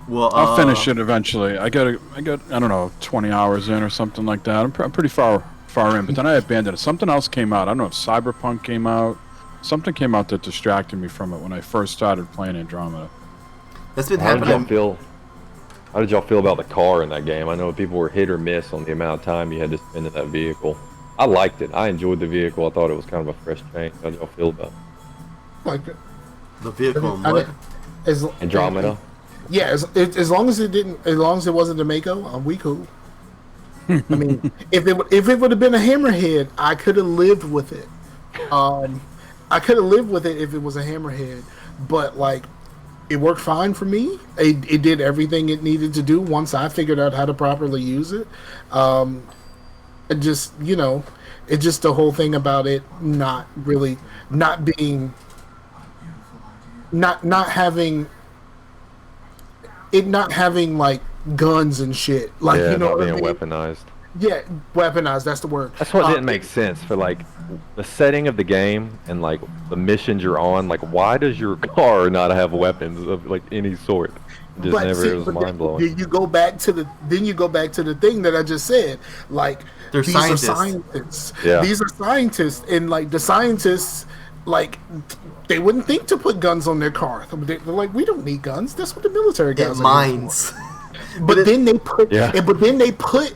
Well, I'll finish it eventually. I got I don't know, 20 hours in or something like that. I'm pretty far in, but then I abandoned it. Something else came out. I don't know if Cyberpunk came out. Something came out that distracted me from it when I first started playing Andromeda. That's been How happening. did y'all feel about the car in that game? I know people were hit or miss on the amount of time you had to spend in that vehicle. I liked it. I enjoyed the vehicle. I thought it was kind of a fresh change. How did y'all feel about it? Like The vehicle and what? Andromeda? Yeah, as long as it wasn't the Mako, we cool. I mean, if it would have been a Hammerhead, I could have lived with it. I could have lived with it if it was a Hammerhead, but like, it worked fine for me. It did everything it needed to do once I figured out how to properly use it. It just, you know, it's just the whole thing about it not being not having like guns and shit. Like Yeah, you know not what being I mean? weaponized. Yeah, weaponized. That's the word. That's what didn't make sense for like the setting of the game and like the missions you're on. Like, why does your car not have weapons of like any sort? It just never. It was mind blowing. You go back to the thing that I just said. Like They're these scientists. are scientists. Yeah. These are scientists, and like the scientists, like they wouldn't think to put guns on their car. They're like, we don't need guns. That's what the military guys It are here for." mines. But then they put, Yeah. but then they put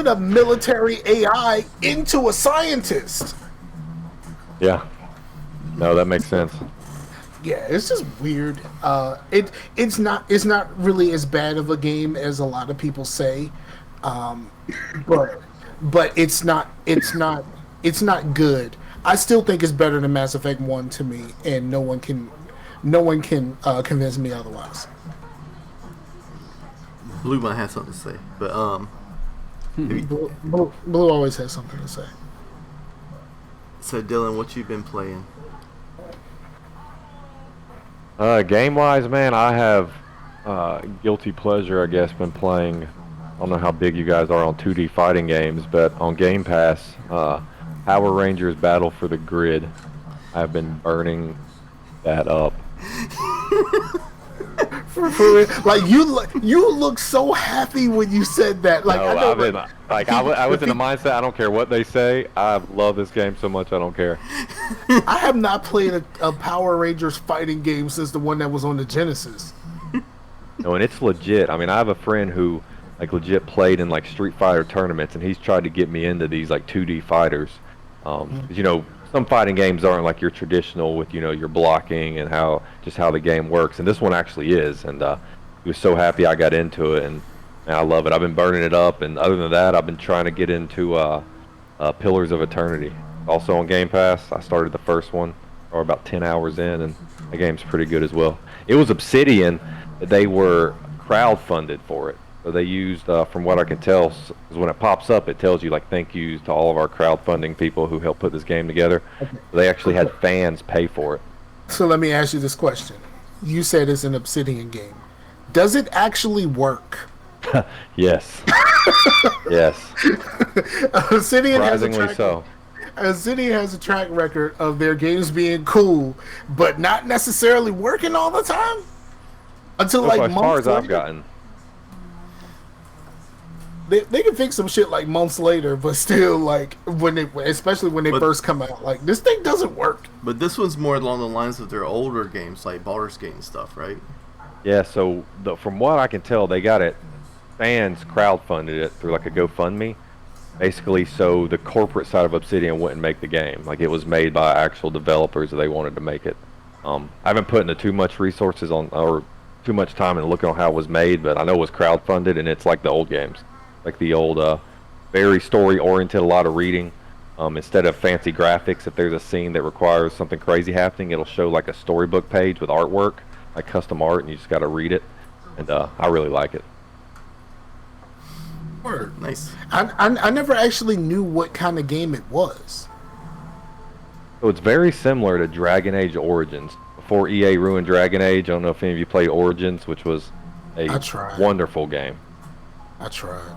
a military AI into a scientist. Yeah. No, that makes sense. Yeah, it's just weird. It's not really as bad of a game as a lot of people say, but it's not good. I still think it's better than Mass Effect 1 to me, and no one can convince me otherwise. Blue might have something to say, but Blue always has something to say. So Dylan, what you been playing? Game wise, man, I have guilty pleasure. I guess been playing. I don't know how big you guys are on 2D fighting games, but on Game Pass, Power Rangers Battle for the Grid. I've been burning that up. Like you look so happy when you said that. Like No, I know, I've been, like I was in the mindset. I don't care what they say. I love this game so much. I don't care. I have not played a Power Rangers fighting game since the one that was on the Genesis. No, and it's legit. I mean, I have a friend who like legit played in like Street Fighter tournaments, and he's tried to get me into these like 2D fighters. You know, some fighting games aren't like your traditional with your blocking and how the game works, and this one actually is. And he was so happy I got into it, and man, I love it. I've been burning it up, and other than that, I've been trying to get into Pillars of Eternity, also on Game Pass. I started the first one, or about 10 hours in, and the game's pretty good as well. It was Obsidian. They were crowdfunded for it. So they used, from what I can tell, because when it pops up, it tells you like thank yous to all of our crowdfunding people who helped put this game together. Okay. They actually had fans pay for it. So let me ask you this question. You said it's an Obsidian game. Does it actually work? Yes. Yes. Obsidian Surprisingly so. Obsidian has a track record of their games being cool, but not necessarily working all the time. Until So like as far months as I've later. gotten, They can fix some shit like months later, but still, like especially when they first come out, like this thing doesn't work. But this one's more along the lines of their older games, like Baldur's Gate and stuff, right? yeah. So from what I can tell, they got it. Fans crowdfunded it through like a GoFundMe, basically, so the corporate side of Obsidian wouldn't make the game. Like it was made by actual developers that they wanted to make it. I haven't put into too much resources on or too much time in looking on how it was made, but I know it was crowdfunded, and it's like the old games. Like the old, very story-oriented, a lot of reading. Instead of fancy graphics, if there's a scene that requires something crazy happening, it'll show like a storybook page with artwork, like custom art, and you just got to read it. And I really like it. Word. Nice. I never actually knew what kind of game it was. So it's very similar to Dragon Age Origins. Before EA ruined Dragon Age, I don't know if any of you played Origins, which was a I tried. wonderful game. I tried.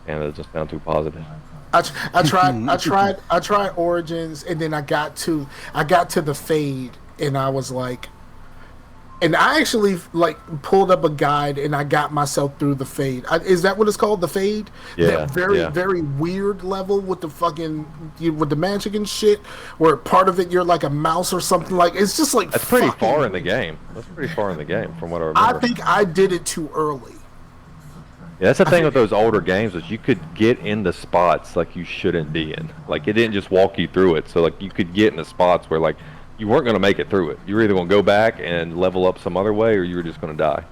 And it doesn't sound too positive. I tried Origins, and then I got to the Fade, and I was like, and I actually like pulled up a guide, and I got myself through the Fade. Is that what it's called, the Fade? Yeah, That very yeah. very weird level with the with the magic and shit, where part of it you're like a mouse or something. Like it's just like That's pretty fucking far in the game. That's pretty far in the game, from what I I remember. think I did it too early. Yeah, that's the thing with those older games is you could get into spots like you shouldn't be in. Like it didn't just walk you through it. So like you could get into spots where like you weren't going to make it through it. You were either going to go back and level up some other way, or you were just going to die.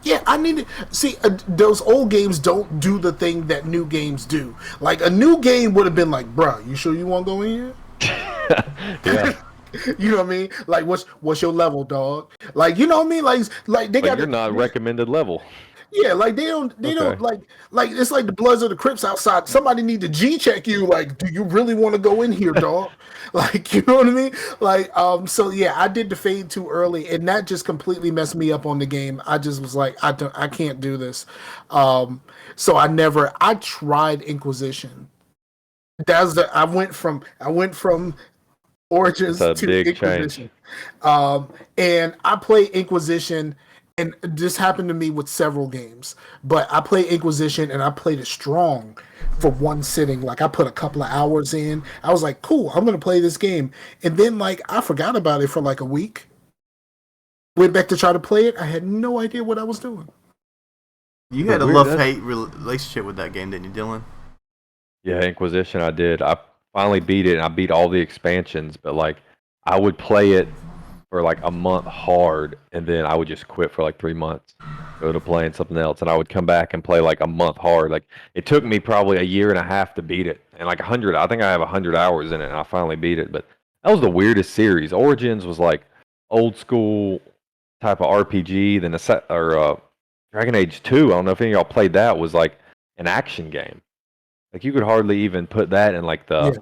Yeah, I need to see those old games don't do the thing that new games do. Like a new game would have been like, "Bruh, you sure you want to go in here?" Yeah. You know what I mean? Like, what's your level, dog? Like, you know what I mean? Like they But got you're not recommended level. Yeah, like they don't like it's like the Bloods or the Crips outside. Somebody need to G check you. Like, do you really want to go in here, dog? Like, you know what I mean? Like, so yeah, I did the fade too early, and that just completely messed me up on the game. I just was like, I can't do this. So I tried Inquisition. I went from Origins It's a to big Inquisition. change. And I play Inquisition, and this happened to me with several games. But I played Inquisition, and I played it strong for one sitting. Like I put a couple of hours in. I was like, cool, I'm gonna play this game. And then like I forgot about it for like a week. Went back to try to play it. I had no idea what I was doing. You had a love-hate relationship with that game, didn't you, Dylan? Yeah, Inquisition. I did. I finally beat it, and I beat all the expansions. But like, I would play it for like a month hard, and then I would just quit for like 3 months, go to playing something else, and I would come back and play like a month hard. Like it took me probably a year and a half to beat it, and like 100. I think I have 100 hours in it, and I finally beat it. But that was the weirdest series. Origins was like old school type of RPG. Then Dragon Age 2. I don't know if any of y'all played that. Was like an action game. Like you could hardly even put that in like the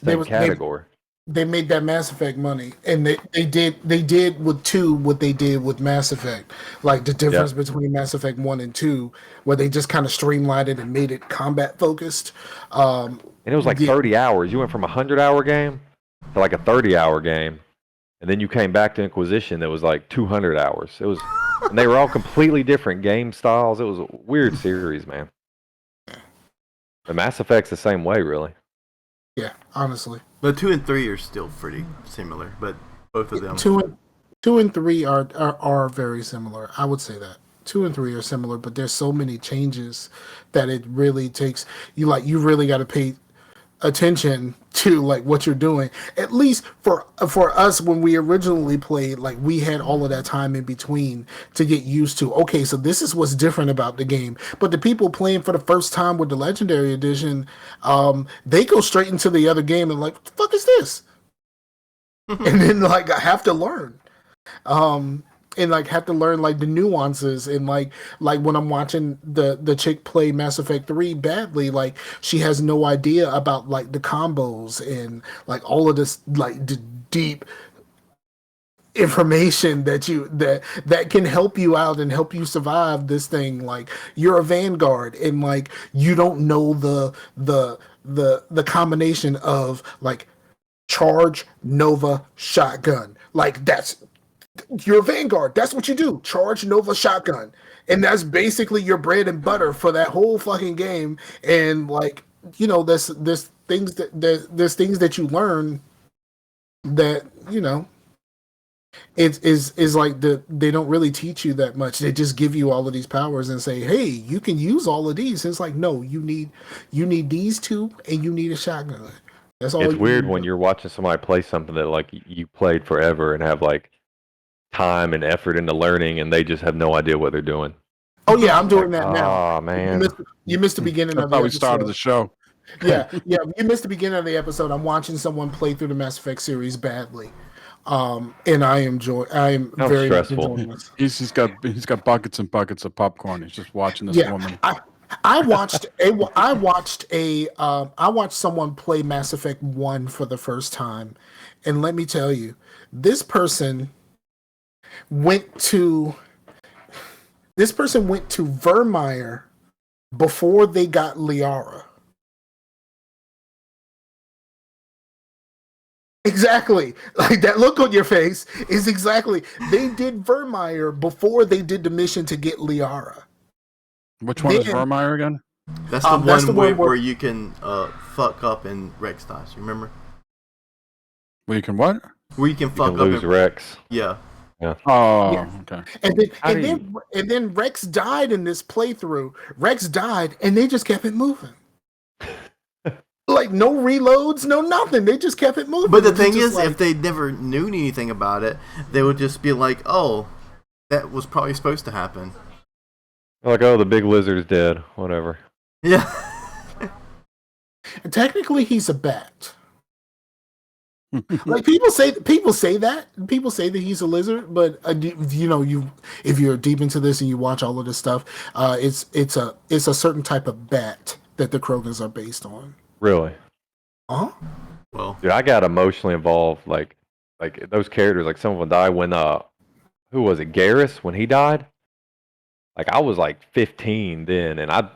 same category. They made that Mass Effect money, and they did with 2 what they did with Mass Effect, like the difference between Mass Effect 1 and 2, where they just kind of streamlined it and made it combat focused. And it was like 30 hours. You went from a 100-hour game to like a 30-hour game, and then you came back to Inquisition that was like 200 hours. It was, and they were all completely different game styles. It was a weird series, man. The Mass Effect's the same way, really. Yeah, honestly. But 2 and 3 are still pretty similar, but both of them. 2 and 3 are very similar. I would say that 2 and 3 are similar, but there's so many changes that it really takes you. Like you really got to pay attention to like what you're doing. At least for us, when we originally played, like we had all of that time in between to get used to. Okay, so this is what's different about the game. But the people playing for the first time with the Legendary Edition, they go straight into the other game and like, what the fuck is this? And then like I have to learn. And like have to learn like the nuances, and like when I'm watching the chick play Mass Effect 3 badly, like she has no idea about like the combos and like all of this like deep information that can help you out and help you survive this thing. Like you're a Vanguard, and like you don't know the combination of like charge, Nova, shotgun. Like you're a Vanguard. That's what you do. Charge, Nova, shotgun. And that's basically your bread and butter for that whole fucking game. And like, you know, there's things that you learn that, you know, is like they don't really teach you that much. They just give you all of these powers and say, hey, you can use all of these. And it's like, no, you need these two, and you need a shotgun. That's all. It's weird when you're watching somebody play something that like you played forever and have like time and effort into learning, and they just have no idea what they're doing. Oh yeah, I'm doing that now. Oh man, you missed the beginning of the how we episode. started the show. yeah, you missed the beginning of the episode. I'm watching someone play through the Mass Effect series badly, and I am very stressful. enjoying this. He's got buckets and buckets of popcorn. He's just watching this woman. I watched someone play Mass Effect 1 for the first time, and let me tell you, this person went to Vermeer before they got Liara. Exactly. Like that look on your face is exactly. They did Vermeer before they did the mission to get Liara. Which one is Vermeer again? That's the one where you can fuck up in Rex dies. You remember? Where you can what? Where you can fuck up lose Rex. Yeah. Yeah. Oh, yeah. Okay. And then Rex died in this playthrough. Rex died, and they just kept it moving. Like no reloads, no nothing. They just kept it moving. But the thing is, if they never knew anything about it, they would just be like, "Oh, that was probably supposed to happen." Like, oh, the big lizard is dead. Whatever. Yeah. And technically, he's a bat. Like people say that he's a lizard, but if you're deep into this and you watch all of this stuff, it's a certain type of bat that the Krogans are based on. Really? Huh? Well, Dude, I got emotionally involved. Like those characters, like some of them died when who was it? Garrus when he died. Like I was like 15 then, and I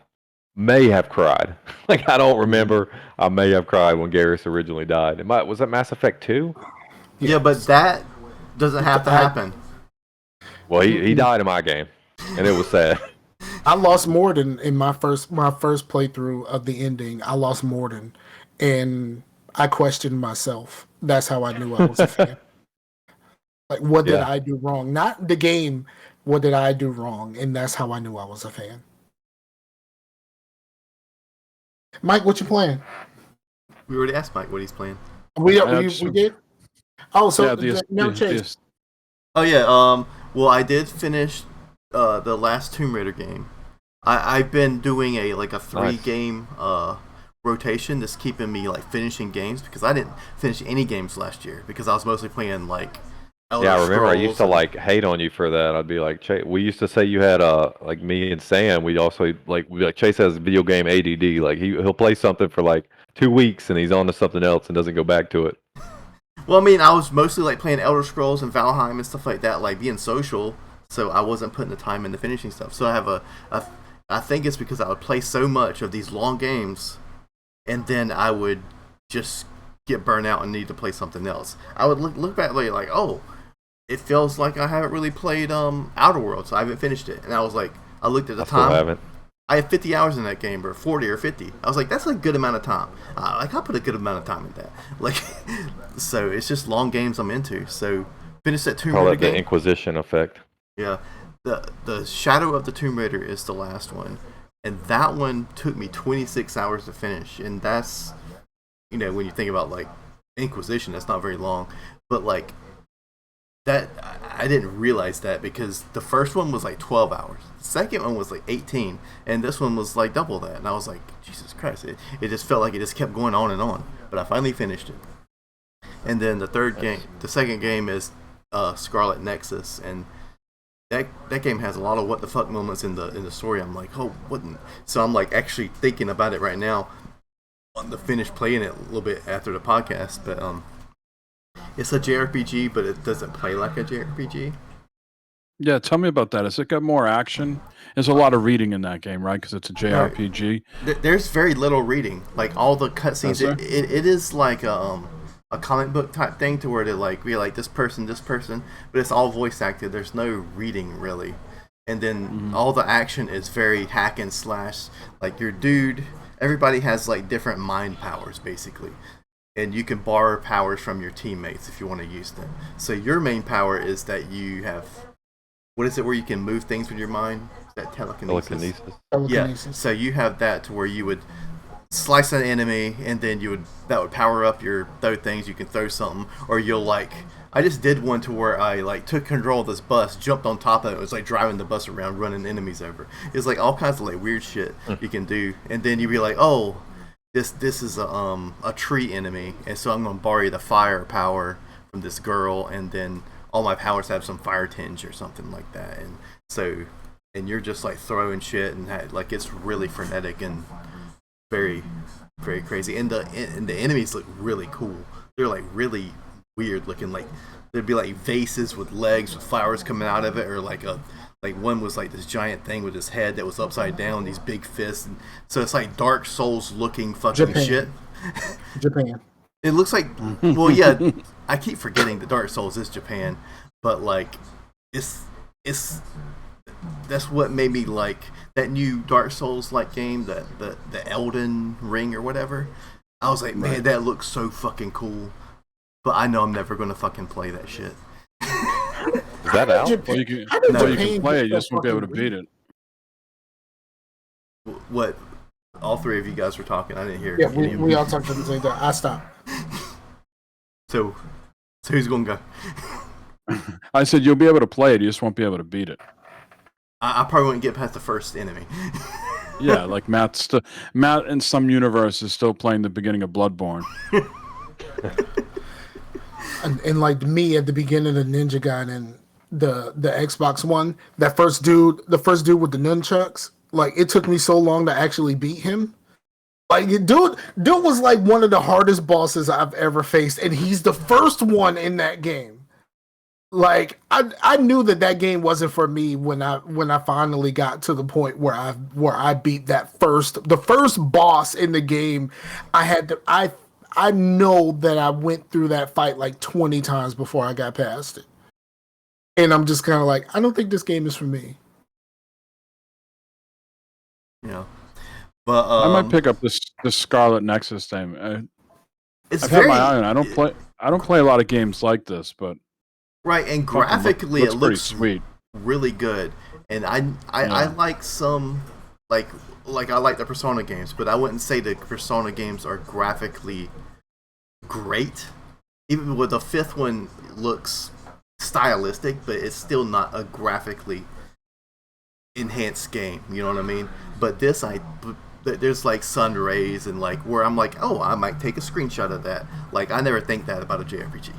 may have cried. Like I don't remember. I may have cried when Garrus originally died. Was that Mass Effect 2? yeah, but that doesn't have to happen. Well, he died in my game, and it was sad. I lost Morden in my first playthrough of the ending. I lost Morden, and I questioned myself. That's how I knew I was a fan. Like, what did I do wrong? Not the game. What did I do wrong? And that's how I knew I was a fan. Mike, what you playing? We already asked Mike what he's playing. We did? Oh, so Chase. Oh yeah. Well, I did finish the last Tomb Raider game. I've been doing a 3-game rotation that's keeping me like finishing games because I didn't finish any games last year because I was mostly playing like Elder I remember I used to Scrolls like hate on you for that. I'd be like, we used to say you had like me and Sam. We also like Chase has video game ADD. Like he'll play something for like 2 weeks and he's on to something else and doesn't go back to it. Well, I mean, I was mostly like playing Elder Scrolls and Valheim and stuff like that, like being social. So I wasn't putting the time into finishing stuff. So I have I think it's because I would play so much of these long games, and then I would just get burnt out and need to play something else. I would look back later like, oh, it feels like I haven't really played Outer Worlds. So I haven't finished it, and I was like, I looked at the time. Still haven't. I have 50 hours in that game, or 40 or 50. I was like, that's a good amount of time. I put a good amount of time in that. Like, so it's just long games I'm into. So finish that Tomb Raider game. The Inquisition effect. Yeah, the Shadow of the Tomb Raider is the last one, and that one took me 26 hours to finish. And that's, when you think about like Inquisition, that's not very long, but like that I didn't realize that because the first one was like 12 hours, the second one was like 18, and this one was like double that. And I was like, Jesus Christ, it just felt like it just kept going on and on. But I finally finished it. And then the second game is Scarlet Nexus, and that game has a lot of what the fuck moments in the story. I'm like, oh, what? So I'm like actually thinking about it right now, on to finish playing it a little bit after the podcast. But it's a JRPG, but it doesn't play like a JRPG. Yeah, tell me about that. Has it got more action? There's a lot of reading in that game, right? Because it's a JRPG. There's very little reading. Like all the cutscenes, it is like a comic book type thing to where they like be like this person, but it's all voice acted. There's no reading really, and then all the action is very hack and slash. Like your dude, everybody has like different mind powers basically, and you can borrow powers from your teammates if you want to use them. So your main power is that you have, what is it where you can move things with your mind? Is that telekinesis? Yeah. So you have that to where you would slice an enemy, and then that would power up your throw things. You can throw something, or you'll like. I just did one to where I like took control of this bus, jumped on top of it. It was like driving the bus around, running enemies over. It's like all kinds of like weird shit you can do, and then you'd be like, oh, this is a tree enemy, and so I'm gonna borrow the fire power from this girl, and then all my powers have some fire tinge or something like that, and so you're just like throwing shit, and like it's really frenetic and very, very crazy, and the enemies look really cool. They're like really weird looking. Like there'd be like vases with legs with flowers coming out of it, or like one was like this giant thing with his head that was upside down, these big fists. And so it's like Dark Souls looking fucking shit. Japan. It looks like, well, yeah. I keep forgetting that Dark Souls is Japan, but like it's that's what made me like that new Dark Souls like game, the Elden Ring or whatever. I was like, man, that looks so fucking cool. But I know I'm never gonna fucking play that shit. Is that out? Well, you can play it, you just won't be able to beat it. What? All three of you guys were talking. I didn't hear. Yeah, we all talked at the same time. I stopped. So who's gonna go? I said you'll be able to play it, you just won't be able to beat it. I probably wouldn't get past the first enemy. Yeah, like Matt in some universe is still playing the beginning of Bloodborne. and like me at the beginning of Ninja Gaiden, the Xbox One, the first dude with the nunchucks, like it took me so long to actually beat him. Like dude was like one of the hardest bosses I've ever faced, and he's the first one in that game. Like I knew that game wasn't for me when I finally got to the point where I beat the first boss in the game. I know that I went through that fight like 20 times before I got past it. And I'm just kind of like, I don't think this game is for me. Yeah. But I might pick up this Scarlet Nexus thing. I've had my eye on it. I don't play a lot of games like this, but right, and graphically it looks sweet, really good. And I like some like I like the Persona games, but I wouldn't say the Persona games are graphically great. Even with the fifth one looks stylistic, but it's still not a graphically enhanced game. You know what I mean? But this, there's like sun rays and like where I'm like, oh, I might take a screenshot of that. Like I never think that about a JRPG,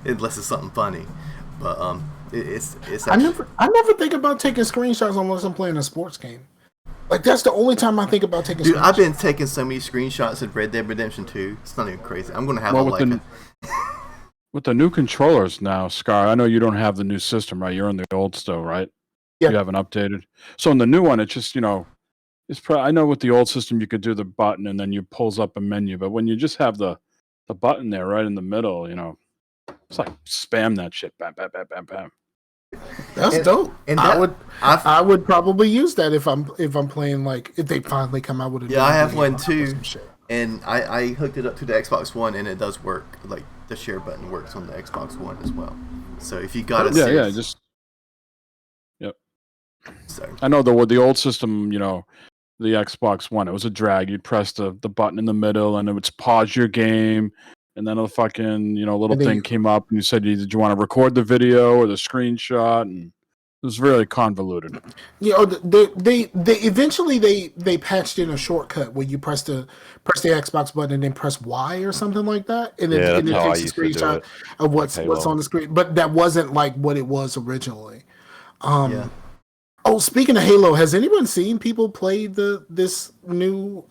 unless it's something funny. But it's actually, I never think about taking screenshots unless I'm playing a sports game. Like that's the only time I think about taking. Dude, screenshots. I've been taking so many screenshots of Red Dead Redemption 2. It's not even crazy. I'm gonna have with the new controllers now, Scar. I know you don't have the new system, right? You're on the old still, right? Yeah. You haven't updated. So in the new one, it's just I know with the old system you could do the button and then you pulls up a menu, but when you just have the button there right in the middle, it's like spam that shit, bam, bam, bam, bam, bam. That's dope. And I would probably use that if I'm playing, like if they finally come out with a. Yeah, I have one too, and I hooked it up to the Xbox One and it does work. Like the share button works on the Xbox One as well. So if you got it, yep. So I know with the old system, the Xbox One, it was a drag. You'd press the button in the middle and it would pause your game. And then a fucking, little thing came up and you said, did you want to record the video or the screenshot? And it was really convoluted. Yeah, they eventually they patched in a shortcut where you press the Xbox button and then press Y or something like that, and then it takes a screenshot of what's on the screen. But that wasn't like what it was originally. Oh, speaking of Halo, has anyone seen people play this new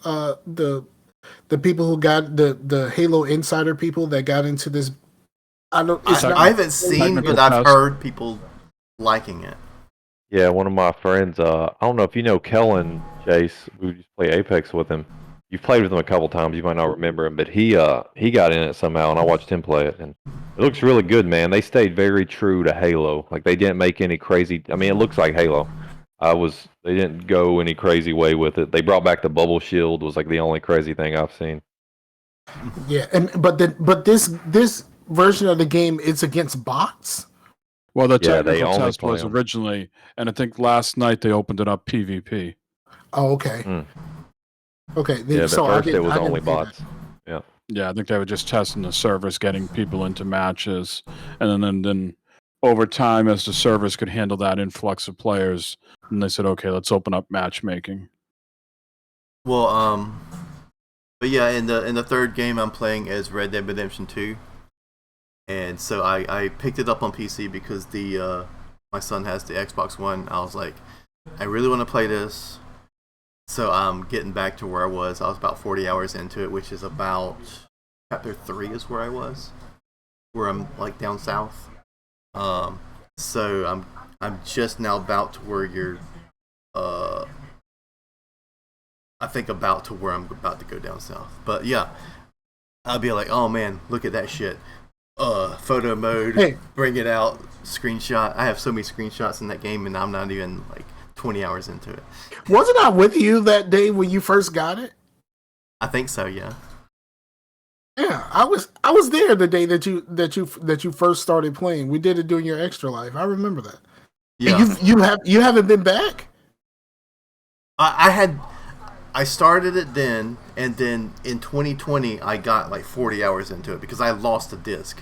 the people who got the Halo Insider people that got into this? I haven't seen, but I've heard people liking it. Yeah, one of my friends, I don't know if you know Kellen, Jace, we used to play Apex with him. You've played with him a couple times, you might not remember him, but he got in it somehow, and I watched him play it, and it looks really good, man. They stayed very true to Halo. Like, they didn't make any crazy... I mean, it looks like Halo. They didn't go any crazy way with it. They brought back the bubble shield, was like the only crazy thing I've seen. Yeah, but this version of the game, it's against bots? Well, the technical test was originally, and I think last night they opened it up PvP. Oh, okay. Okay. But first it was only bots. Yeah. Yeah, I think they were just testing the servers, getting people into matches, and then over time, as the servers could handle that influx of players, and they said, okay, let's open up matchmaking. Well, but yeah, in the third game I'm playing as Red Dead Redemption 2. And so I picked it up on PC because my son has the Xbox One. I was like, I really want to play this. So I'm getting back to where I was. I was about 40 hours into it, which is about chapter 3 is where I was, where I'm like down south. So I'm just now about to where you're. I think about to where I'm about to go down south. But yeah, I'll be like, oh man, look at that shit. Photo mode, bring it out, screenshot. I have so many screenshots in that game, and I'm not even like 20 hours into it. Wasn't I with you that day when you first got it? I think so, yeah. Yeah, I was there the day that you first started playing. We did it during your Extra Life. I remember that. Yeah. And you haven't been back? I started it then, and then in 2020 I got like 40 hours into it because I lost a disc.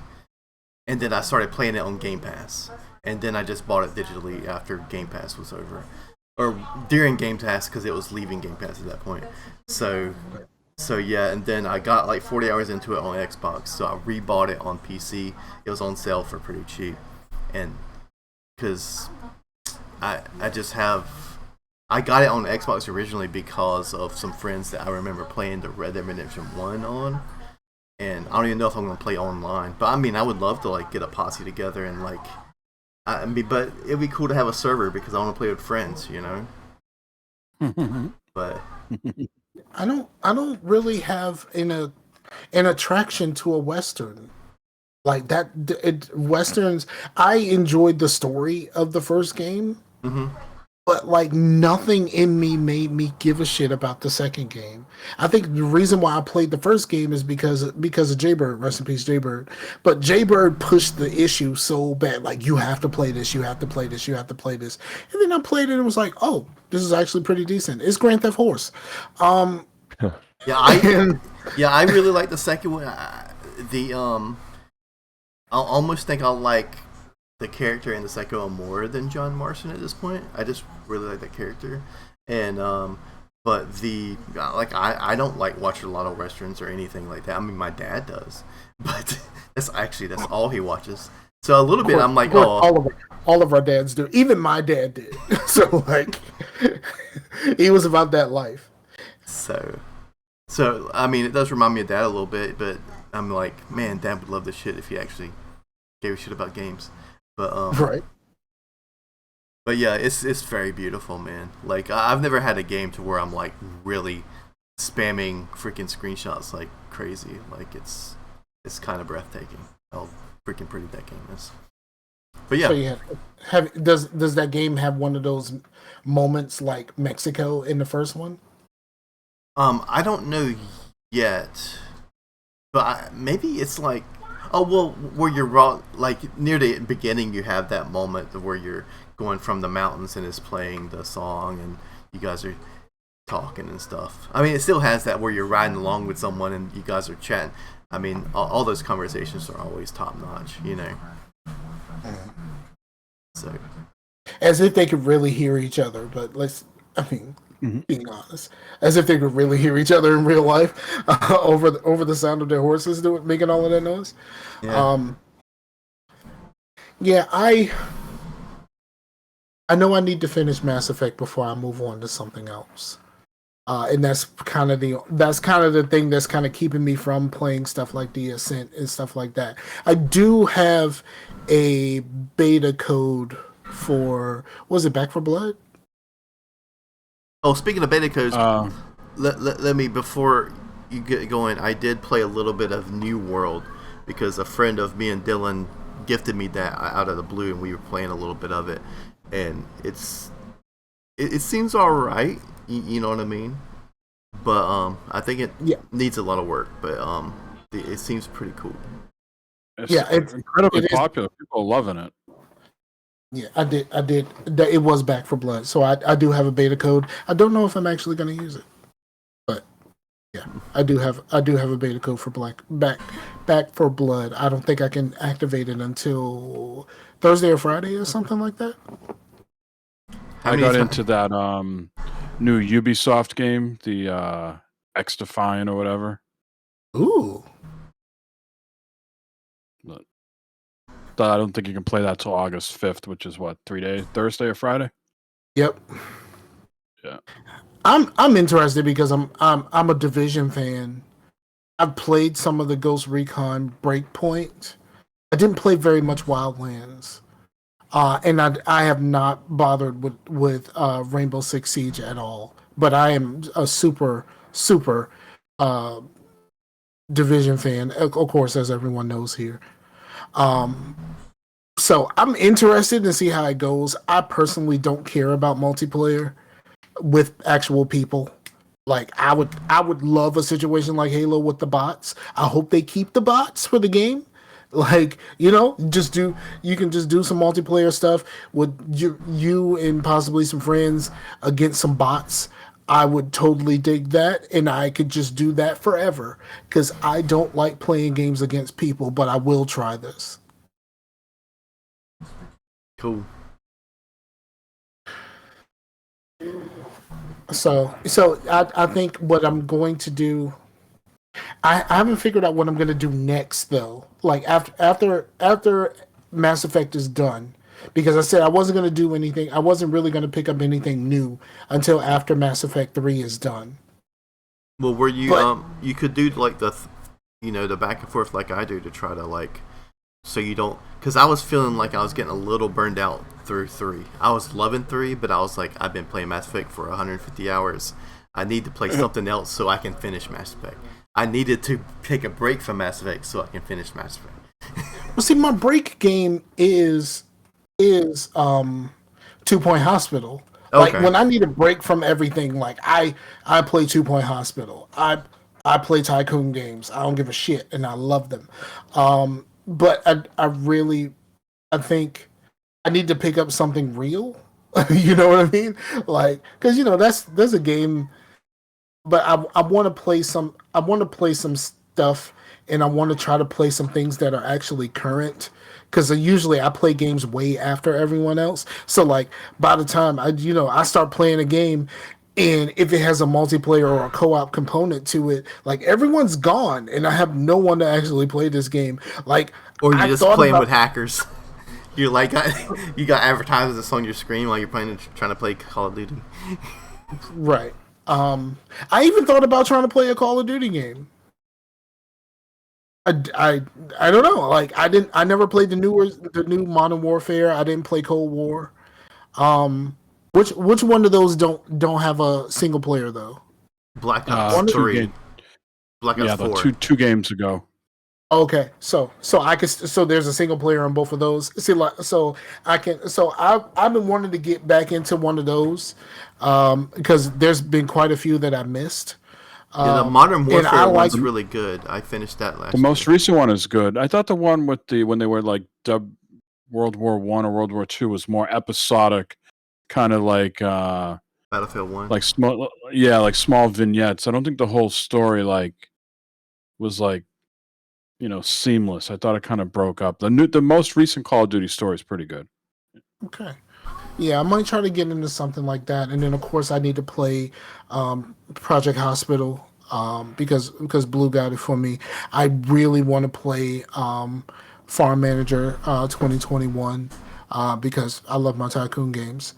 And then I started playing it on Game Pass. And then I just bought it digitally after Game Pass was over. Or during Game Pass because it was leaving Game Pass at that point. So So yeah, and then I got like 40 hours into it on Xbox, so I rebought it on PC. It was on sale for pretty cheap, and because I just have I got it on Xbox originally because of some friends that I remember playing the Red Dead Redemption 1 on, and I don't even know if I'm gonna play online. But I mean, I would love to like get a posse together and like but it'd be cool to have a server because I want to play with friends, you know. But I don't really have an attraction to a Western. Like that, Westerns. I enjoyed the story of the first game, but like nothing in me made me give a shit about the second game. I think the reason why I played the first game is because of Jaybird. Rest in peace, Jaybird. But Jaybird pushed the issue so bad. Like you have to play this, you have to play this, you have to play this. And then I played it and was like, oh, this is actually pretty decent. It's Grand Theft Horse. yeah, I really like the second one. I almost think I'll like the character in the second one more than John Marston at this point. I just really like that character, and but I don't like watching a lot of westerns or anything like that. I mean, my dad does, but that's all he watches. So a little bit, I'm like, oh, all of our dads do. Even my dad did. So like, he was about that life. So I mean, it does remind me of Dad a little bit, but I'm like, man, Dad would love this shit if he actually gave a shit about games. But right. But yeah, it's very beautiful, man. Like I've never had a game to where I'm like really spamming freaking screenshots like crazy. Like it's kind of breathtaking how freaking pretty that game is. But yeah, so yeah, does that game have one of those moments like Mexico in the first one? I don't know yet, but maybe it's like, oh well, where you're raw, like near the beginning, you have that moment where you're going from the mountains and it's playing the song and you guys are talking and stuff. I mean, it still has that where you're riding along with someone and you guys are chatting. I mean, all those conversations are always top notch, you know. So, as if they could really hear each other, but being honest, as if they could really hear each other in real life over the sound of their horses making all of that noise. Yeah. I know I need to finish Mass Effect before I move on to something else. And that's kind of the thing that's kind of keeping me from playing stuff like The Ascent and stuff like that. I do have a beta code for, was it Back 4 Blood? Oh, speaking of beta codes, let me, before you get going, I did play a little bit of New World because a friend of me and Dylan gifted me that out of the blue, and we were playing a little bit of it, and it seems all right, you know what I mean? But I think it needs a lot of work, but it seems pretty cool. It's incredibly popular. People are loving it. Yeah, I did. It was Back 4 Blood, so I do have a beta code. I don't know if I'm actually going to use it, but yeah, I do have a beta code for Back 4 Blood. I don't think I can activate it until Thursday or Friday or something like that. I got into that new Ubisoft game, the X Defiant or whatever. Ooh. But I don't think you can play that till August 5th, which is what, 3 days? Thursday or Friday? Yep. Yeah. I'm interested because I'm a Division fan. I've played some of the Ghost Recon Breakpoint. I didn't play very much Wildlands. And I have not bothered with Rainbow Six Siege at all. But I am a super Division fan, of course, as everyone knows here. So I'm interested to see how it goes. I personally don't care about multiplayer with actual people. Like I would love a situation like Halo with the bots. I hope they keep the bots for the game. Like, you can just do some multiplayer stuff with you and possibly some friends against some bots. I would totally dig that, and I could just do that forever because I don't like playing games against people, but I will try this. Cool. So I think what I'm going to do I haven't figured out what I'm gonna do next though. Like after Mass Effect is done, because I said I wasn't gonna do anything. I wasn't really gonna pick up anything new until after Mass Effect 3 is done. Well, were you But you could do like the back and forth like I do to try to like so you don't, because I was feeling like I was getting a little burned out through 3. I was loving 3, but I was like, I've been playing Mass Effect for 150 hours. I need to play something else so I can finish Mass Effect. I needed to take a break from Mass Effect so I can finish Mass Effect. well, see, my break game is 2 Point Hospital. Like Okay. when I need a break from everything, like I play 2 Point Hospital. I play tycoon games. I don't give a shit, and I love them. But I think I need to pick up something real. You know what I mean? Like, because that's a game. But I want to play some. I want to play some stuff, and I want to try to play some things that are actually current. Because usually I play games way after everyone else. So like by the time I start playing a game, and if it has a multiplayer or a co-op component to it, like everyone's gone, and I have no one to actually play this game. Like Or you're I just thought playing about, with hackers. You're like, you got advertisements on your screen while you're trying to play Call of Duty. right. I even thought about trying to play a Call of Duty game. I don't know. Like I never played the new Modern Warfare. I didn't play Cold War. Um, which one of those don't have a single player though? Black Ops Two 3. game, Black Ops yeah, 4. the two games ago. Okay, so there's a single player on both of those. See, like, I've been wanting to get back into one of those, because there's been quite a few that I missed. Yeah, the Modern and Warfare I like one's really good. I finished that last The year. most recent one is good. I thought the one with when they were like dubbed World War One or World War Two was more episodic, kind of Battlefield 1. like small, yeah, like small vignettes. I don't think the whole story was seamless. I thought it kind of broke up. The most recent Call of Duty story is pretty good. Okay. Yeah, I might try to get into something like that, and then of course I need to play Project Hospital, because Blue got it for me. I really want to play Farm Manager 2021, because I love my tycoon games.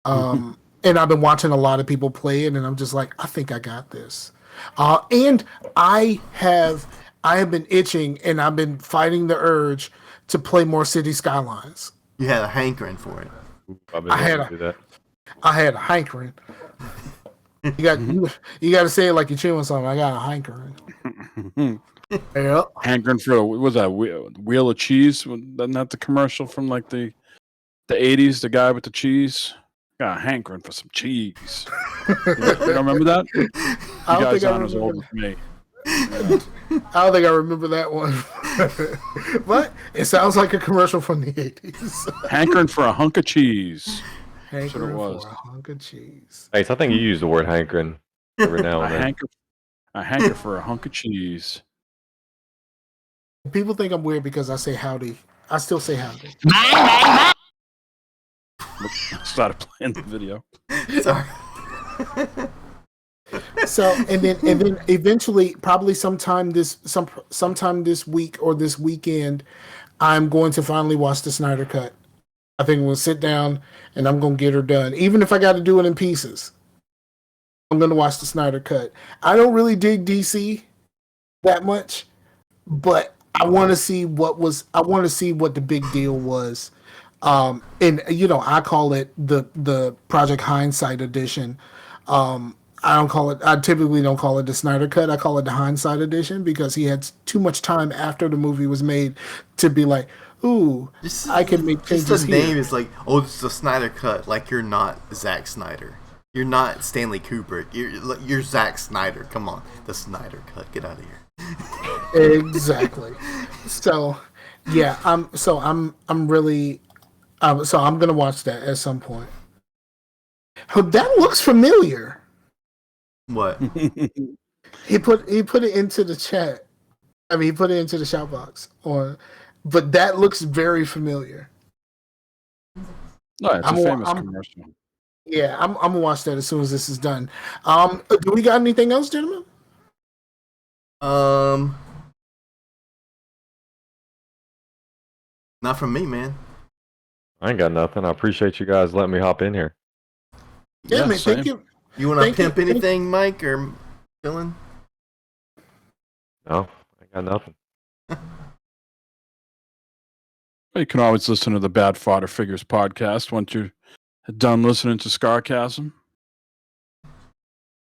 And I've been watching a lot of people play it, and I'm just like, I think I got this. And I have been itching, and I've been fighting the urge to play more City Skylines. You had a hankering for it. I've been I had wanting to do that. I had a hankering. You got to say it like you're chewing something. I got a hankering. Yeah. Hankering for what was that wheel of cheese? Wasn't that the commercial from like the 80s? The guy with the cheese. Got a hankering for some cheese. You don't remember that? You I don't guys think I aren't as old remember. as me. I don't think I remember that one. But it sounds like a commercial from the 80s. Hankering for a hunk of cheese. Hankering was. for a hunk of cheese. Hey, so I think you use the word hankering every now and then. A hanker for a hunk of cheese. People think I'm weird because I say howdy. I still say howdy. Started playing the video. Sorry. So and then eventually, probably sometime this week or this weekend, I'm going to finally watch the Snyder Cut. I think we'll sit down and I'm gonna get her done, even if I got to do it in pieces. I'm gonna watch the Snyder Cut. I don't really dig DC that much, but I want to see what the big deal was. And I call it the Project Hindsight edition. I typically don't call it the Snyder Cut. I call it the Hindsight edition because he had too much time after the movie was made to be like, ooh, I can make changes Just the here. name is like, oh, it's the Snyder Cut. Like, you're not Zack Snyder. You're not Stanley Kubrick. You're Zack Snyder. Come on, the Snyder Cut. Get out of here. Exactly. So, yeah, I'm really, so I'm gonna watch that at some point. Oh, that looks familiar. What? He put it into the chat. I mean, he put it into the shout box but that looks very familiar. No, it's a famous commercial. Yeah, I'm gonna watch that as soon as this is done. Do we got anything else, gentlemen? Not from me, man. I ain't got nothing. I appreciate you guys letting me hop in here. Yeah, man. same. Thank you. You want to Thank you. pimp anything, Mike or Dylan? No, I ain't got nothing. You can always listen to the Bad Fodder Figures podcast once you're done listening to Scarcasm.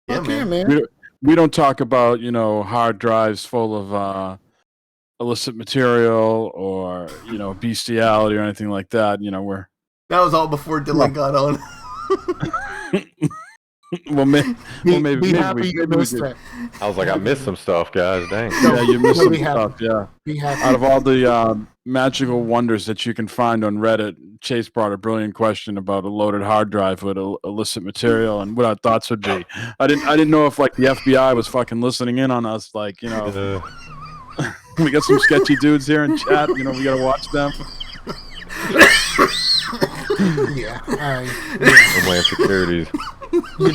Yeah, Okay, man. man. We don't talk about, hard drives full of illicit material or, bestiality or anything like that. We're That was all before Dylan got on. well, maybe Be happy you we missed did. that. I was like, I missed some stuff, guys. Dang. Yeah, you missed some Be happy. stuff. Yeah. Be happy. Out of all the magical wonders that you can find on Reddit, Chase brought a brilliant question about a loaded hard drive with illicit material and what our thoughts would be. I didn't know if like the FBI was fucking listening in on us. Like, we got some sketchy dudes here in chat. We gotta watch them. Yeah. Homeland Securities. You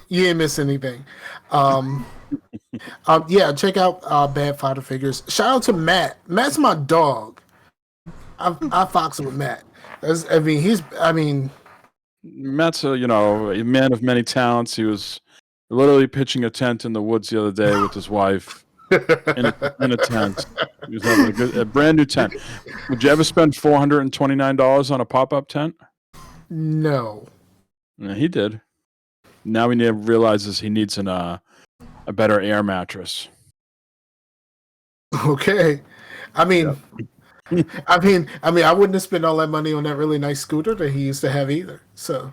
didn't miss anything. Yeah, check out Bad Fodder Figures. Shout out to Matt. Matt's my dog. I fox with Matt. Matt's a man of many talents. He was literally pitching a tent in the woods the other day with his wife in a tent. He was having a brand new tent. Would you ever spend $429 on a pop-up tent? No. Yeah, he did. Now he realizes he needs a better air mattress. Okay. I wouldn't have spent all that money on that really nice scooter that he used to have either. So,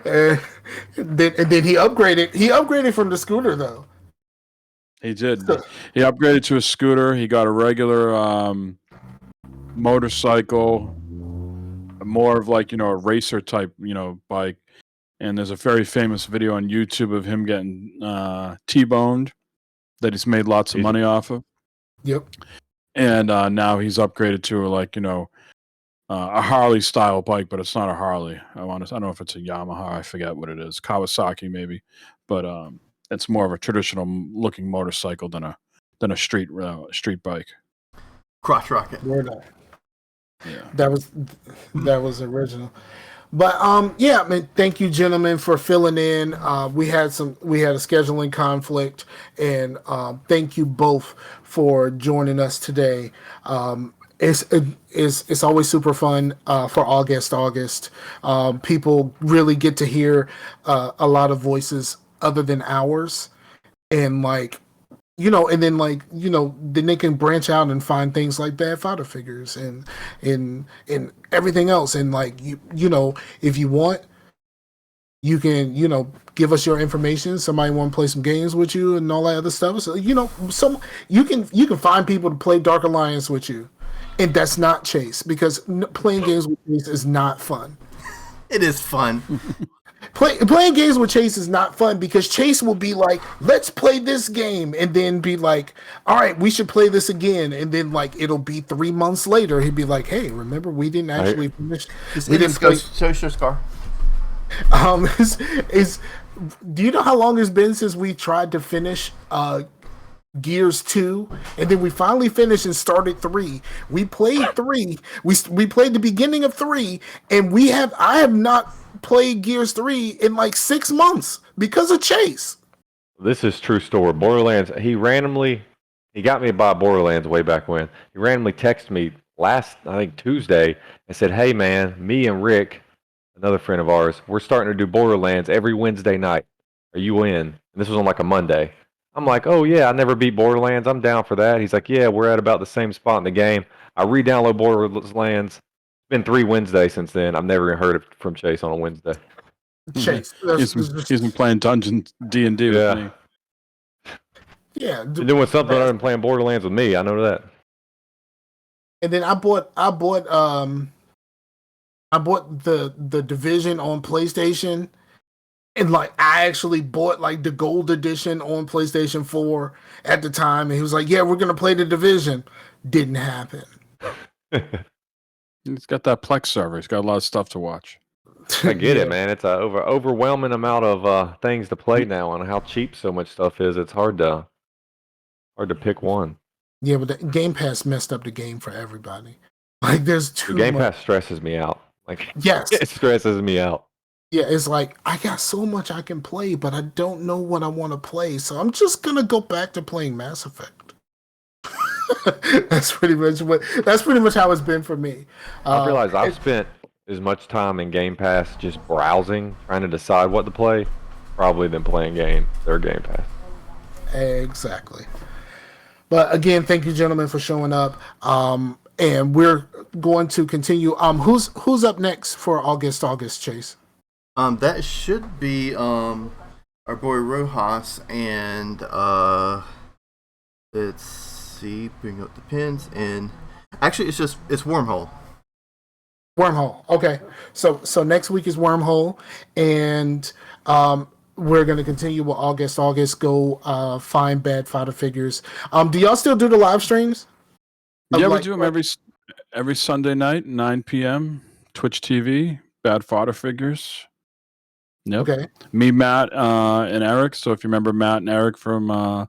and then he upgraded. He upgraded from the scooter though. He did. He upgraded to a scooter. He got a regular motorcycle, more of like a racer type bike. And there's a very famous video on YouTube of him getting T-boned that he's made lots of money off of. Yep. And now he's upgraded to a Harley style bike, but it's not a Harley. I don't know if it's a Yamaha. I forget what it is. Kawasaki maybe, but it's more of a traditional looking motorcycle than a street bike. Crotch rocket. Word up. Yeah. That was original. But yeah, man, thank you, gentlemen, for filling in. We had a scheduling conflict, and thank you both for joining us today. It's always super fun for August. People really get to hear a lot of voices other than ours, and then they can branch out and find things like Bad Fodder Figures and everything else. And if you want, you can, give us your information. Somebody want to play some games with you and all that other stuff. So, you can find people to play Dark Alliance with you. And that's not Chase, because playing games with Chase is not fun. It is fun. Playing games with Chase is not fun, because Chase will be like, let's play this game, and then be like, all right, we should play this again, and then it'll be 3 months later, he'd be like, hey, remember we didn't actually finish. We didn't play. Show Scar. Do you know how long it's been since we tried to finish Gears 2, and then we finally finished and started 3. We played 3. We played the beginning of 3, and I have not played Gears 3 in 6 months because of Chase. This is true story. Borderlands, he got me to buy Borderlands way back when. He randomly texted me last, I think, Tuesday, and said, hey man, me and Rick, another friend of ours, we're starting to do Borderlands every Wednesday night. Are you in? And this was on a Monday. I'm like, oh yeah, I never beat Borderlands. I'm down for that. He's like, yeah, we're at about the same spot in the game. I re-download Borderlands. It's been 3 Wednesdays since then. I've never even heard from Chase on a Wednesday. Chase. He's been playing Dungeons D&D with me. Yeah. Been doing something other than playing Borderlands with me. I know that. And then I bought the Division on PlayStation. And I actually bought the gold edition on PlayStation 4 at the time, and he was like, yeah, we're gonna play the Division. Didn't happen. He's got that Plex server. He's got a lot of stuff to watch. I get Yeah. it, man. It's a overwhelming amount of things to play now, and how cheap so much stuff is. It's hard to pick one. Yeah, but the Game Pass messed up the game for everybody. Like, there's The too Game much. Pass stresses me out. Like, Yes. it stresses me out. Yeah, it's like I got so much I can play, but I don't know what I want to play, so I'm just gonna go back to playing Mass Effect. That's pretty much how it's been for me. I realize I've spent as much time in Game Pass just browsing, trying to decide what to play, probably than playing their Game Pass. Exactly. But again, thank you, gentlemen, for showing up. And we're going to continue. Who's up next for August, Chase? That should be our boy Rojas, and let's see, bring up the pins, and actually it's Wormhole. Wormhole. Okay. So next week is Wormhole, and we're gonna continue with August. Go find bad fodder figures. Do y'all still do the live streams? Yeah, we do them every Sunday night, 9 p.m. Twitch TV. Bad fodder figures. Yep. Okay. Me, Matt, and Eric. So if you remember Matt and Eric from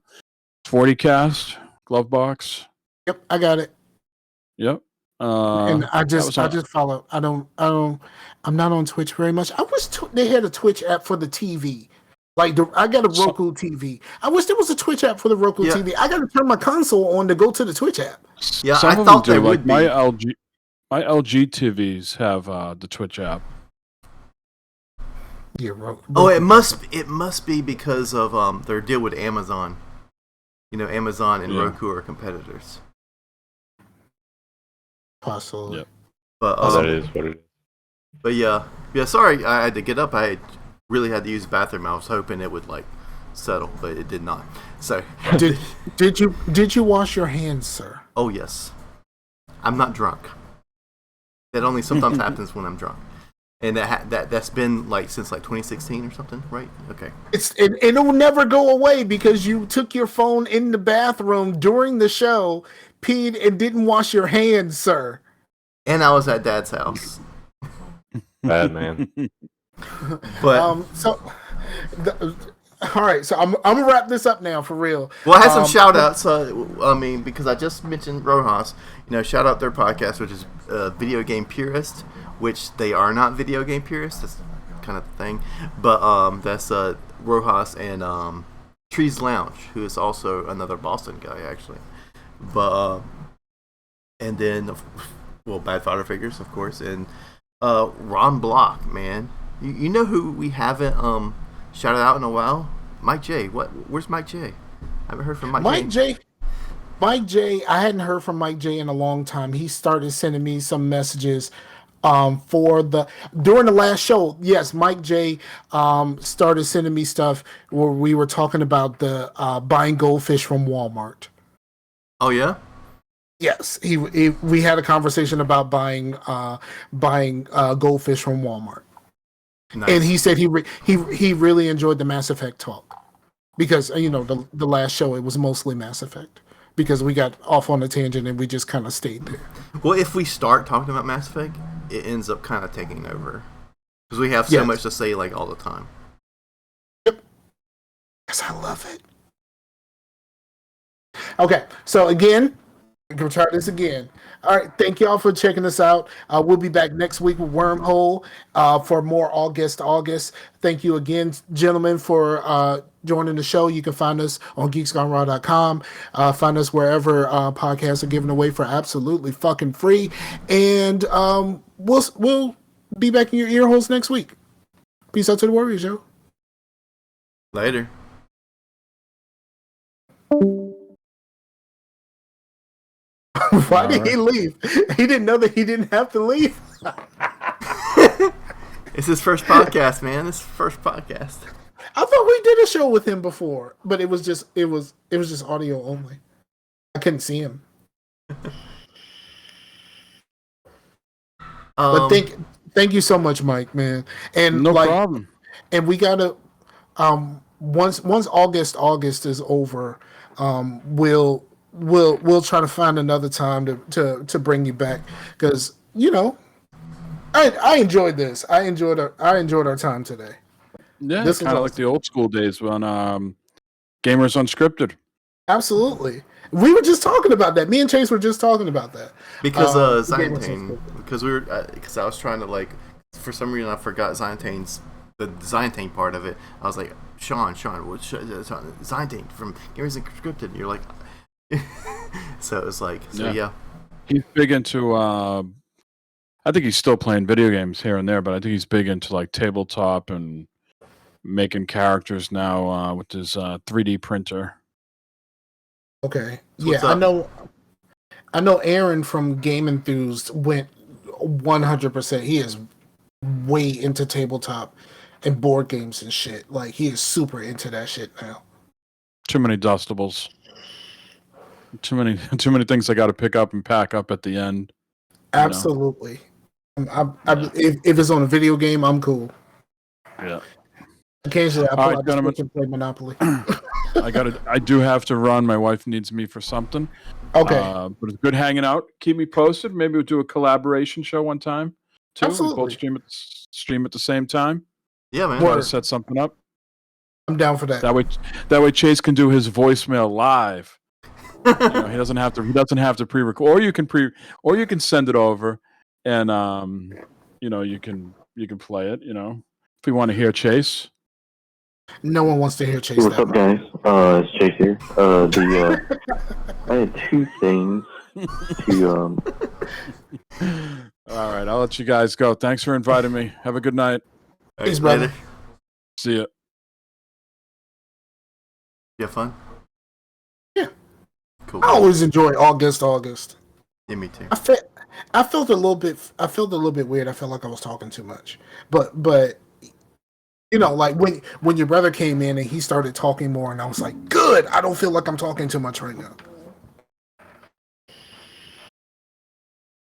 40 Cast, Glove Box. Yep, I got it. Yep. And I just follow. I'm not on Twitch very much. I wish they had a Twitch app for the TV. Like I got a Roku TV. I wish there was a Twitch app for the Roku TV. I got to turn my console on to go to the Twitch app. Yeah, some I of thought them do. they would Like be. my LG TVs have the Twitch app. Yeah, Oh, it must be because of their deal with Amazon. You know, Amazon and Roku are competitors. Possibly. Yep. But That is what it is. But yeah. Sorry, I had to get up. I really had to use the bathroom. I was hoping it would like settle, but it did not. So did you wash your hands, sir? Oh yes, I'm not drunk. That only sometimes happens when I'm drunk, and that's been like since like 2016 or something, right? Okay. It'll never go away because you took your phone in the bathroom during the show, peed, and didn't wash your hands, sir. And I was at Dad's house. Bad man. But all right, so I'm gonna wrap this up now for real. Well, I had some shout outs. Because I just mentioned Rojas, shout out their podcast, which is Video Game Purist, which they are not video game purists. That's kind of the thing. But that's Rojas and Trees Lounge, who is also another Boston guy, actually. But and then Bad Fodder Figures, of course, and Ron Block, man. You know who we haven't shouted out in a while? Mike J. Where's Mike J? I haven't heard from Mike J. Mike J. I hadn't heard from Mike J in a long time. He started sending me some messages during the last show. Yes, Mike J. Started sending me stuff where we were talking about the buying goldfish from Walmart. Oh yeah. Yes, we had a conversation about buying goldfish from Walmart. Nice. And he said he really enjoyed the Mass Effect talk because the last show it was mostly Mass Effect because we got off on a tangent and we just kind of stayed there. Well, if we start talking about Mass Effect, it ends up kind of taking over because we have so much to say like all the time. Yep. Yes, I love it. Okay, so again. We can try this again. All right, thank y'all for checking us out. We'll be back next week with Wormhole for more August. Thank you again, gentlemen, for joining the show. You can find us on geeksgoneraw.com. Find us wherever podcasts are given away for absolutely fucking free. And we'll be back in your ear holes next week. Peace out to the Warriors, yo. Later. Why did he leave? He didn't know that he didn't have to leave. It's his first podcast, man. This first podcast. I thought we did a show with him before, but it was just audio only. I couldn't see him. But thank you so much, Mike, man. And no problem. And we gotta once August is over, We'll try to find another time to bring you back because I enjoyed this. I enjoyed our time today. Yeah, This was kind of like awesome. the old school days when Gamers Unscripted. Absolutely. We were just talking about that. Me and Chase were just talking about that. Because the game was Zyantane, so because because I was trying to like, for some reason I forgot the Zyantane part of it. I was like, Sean, what's Zyantane from Gamers Unscripted? And you're like, so it was like, yeah. He's big into. I think he's still playing video games here and there, but I think he's big into like tabletop and making characters now with his 3D printer. Okay. So what's Yeah, up? I know Aaron from Game Enthused went 100%. He is way into tabletop and board games and shit. Like, he is super into that shit now. Too many dustables. Too many things I got to pick up and pack up at the end. Absolutely. If it's on a video game, I'm cool. Yeah. Occasionally, I pull All right, out the gentlemen. Switch and play Monopoly. I do have to run. My wife needs me for something. Okay. But it's good hanging out. Keep me posted. Maybe we'll do a collaboration show one time too. Absolutely. We both stream at the same time. Yeah, man. Try to set something up. I'm down for that. That way Chase can do his voicemail live. He doesn't have to pre-record, or you can send it over, and you can play it. If we want to hear Chase. No one wants to hear Chase. What's up, guys? It's Chase here. I had two things to. All right, I'll let you guys go. Thanks for inviting me. Have a good night. Peace, brother. See ya. You have fun? Yeah. Cool. I always enjoy August. Yeah, me too. I felt a little bit weird. I felt like I was talking too much. But like when your brother came in and he started talking more, and I was like, good. I don't feel like I'm talking too much right now.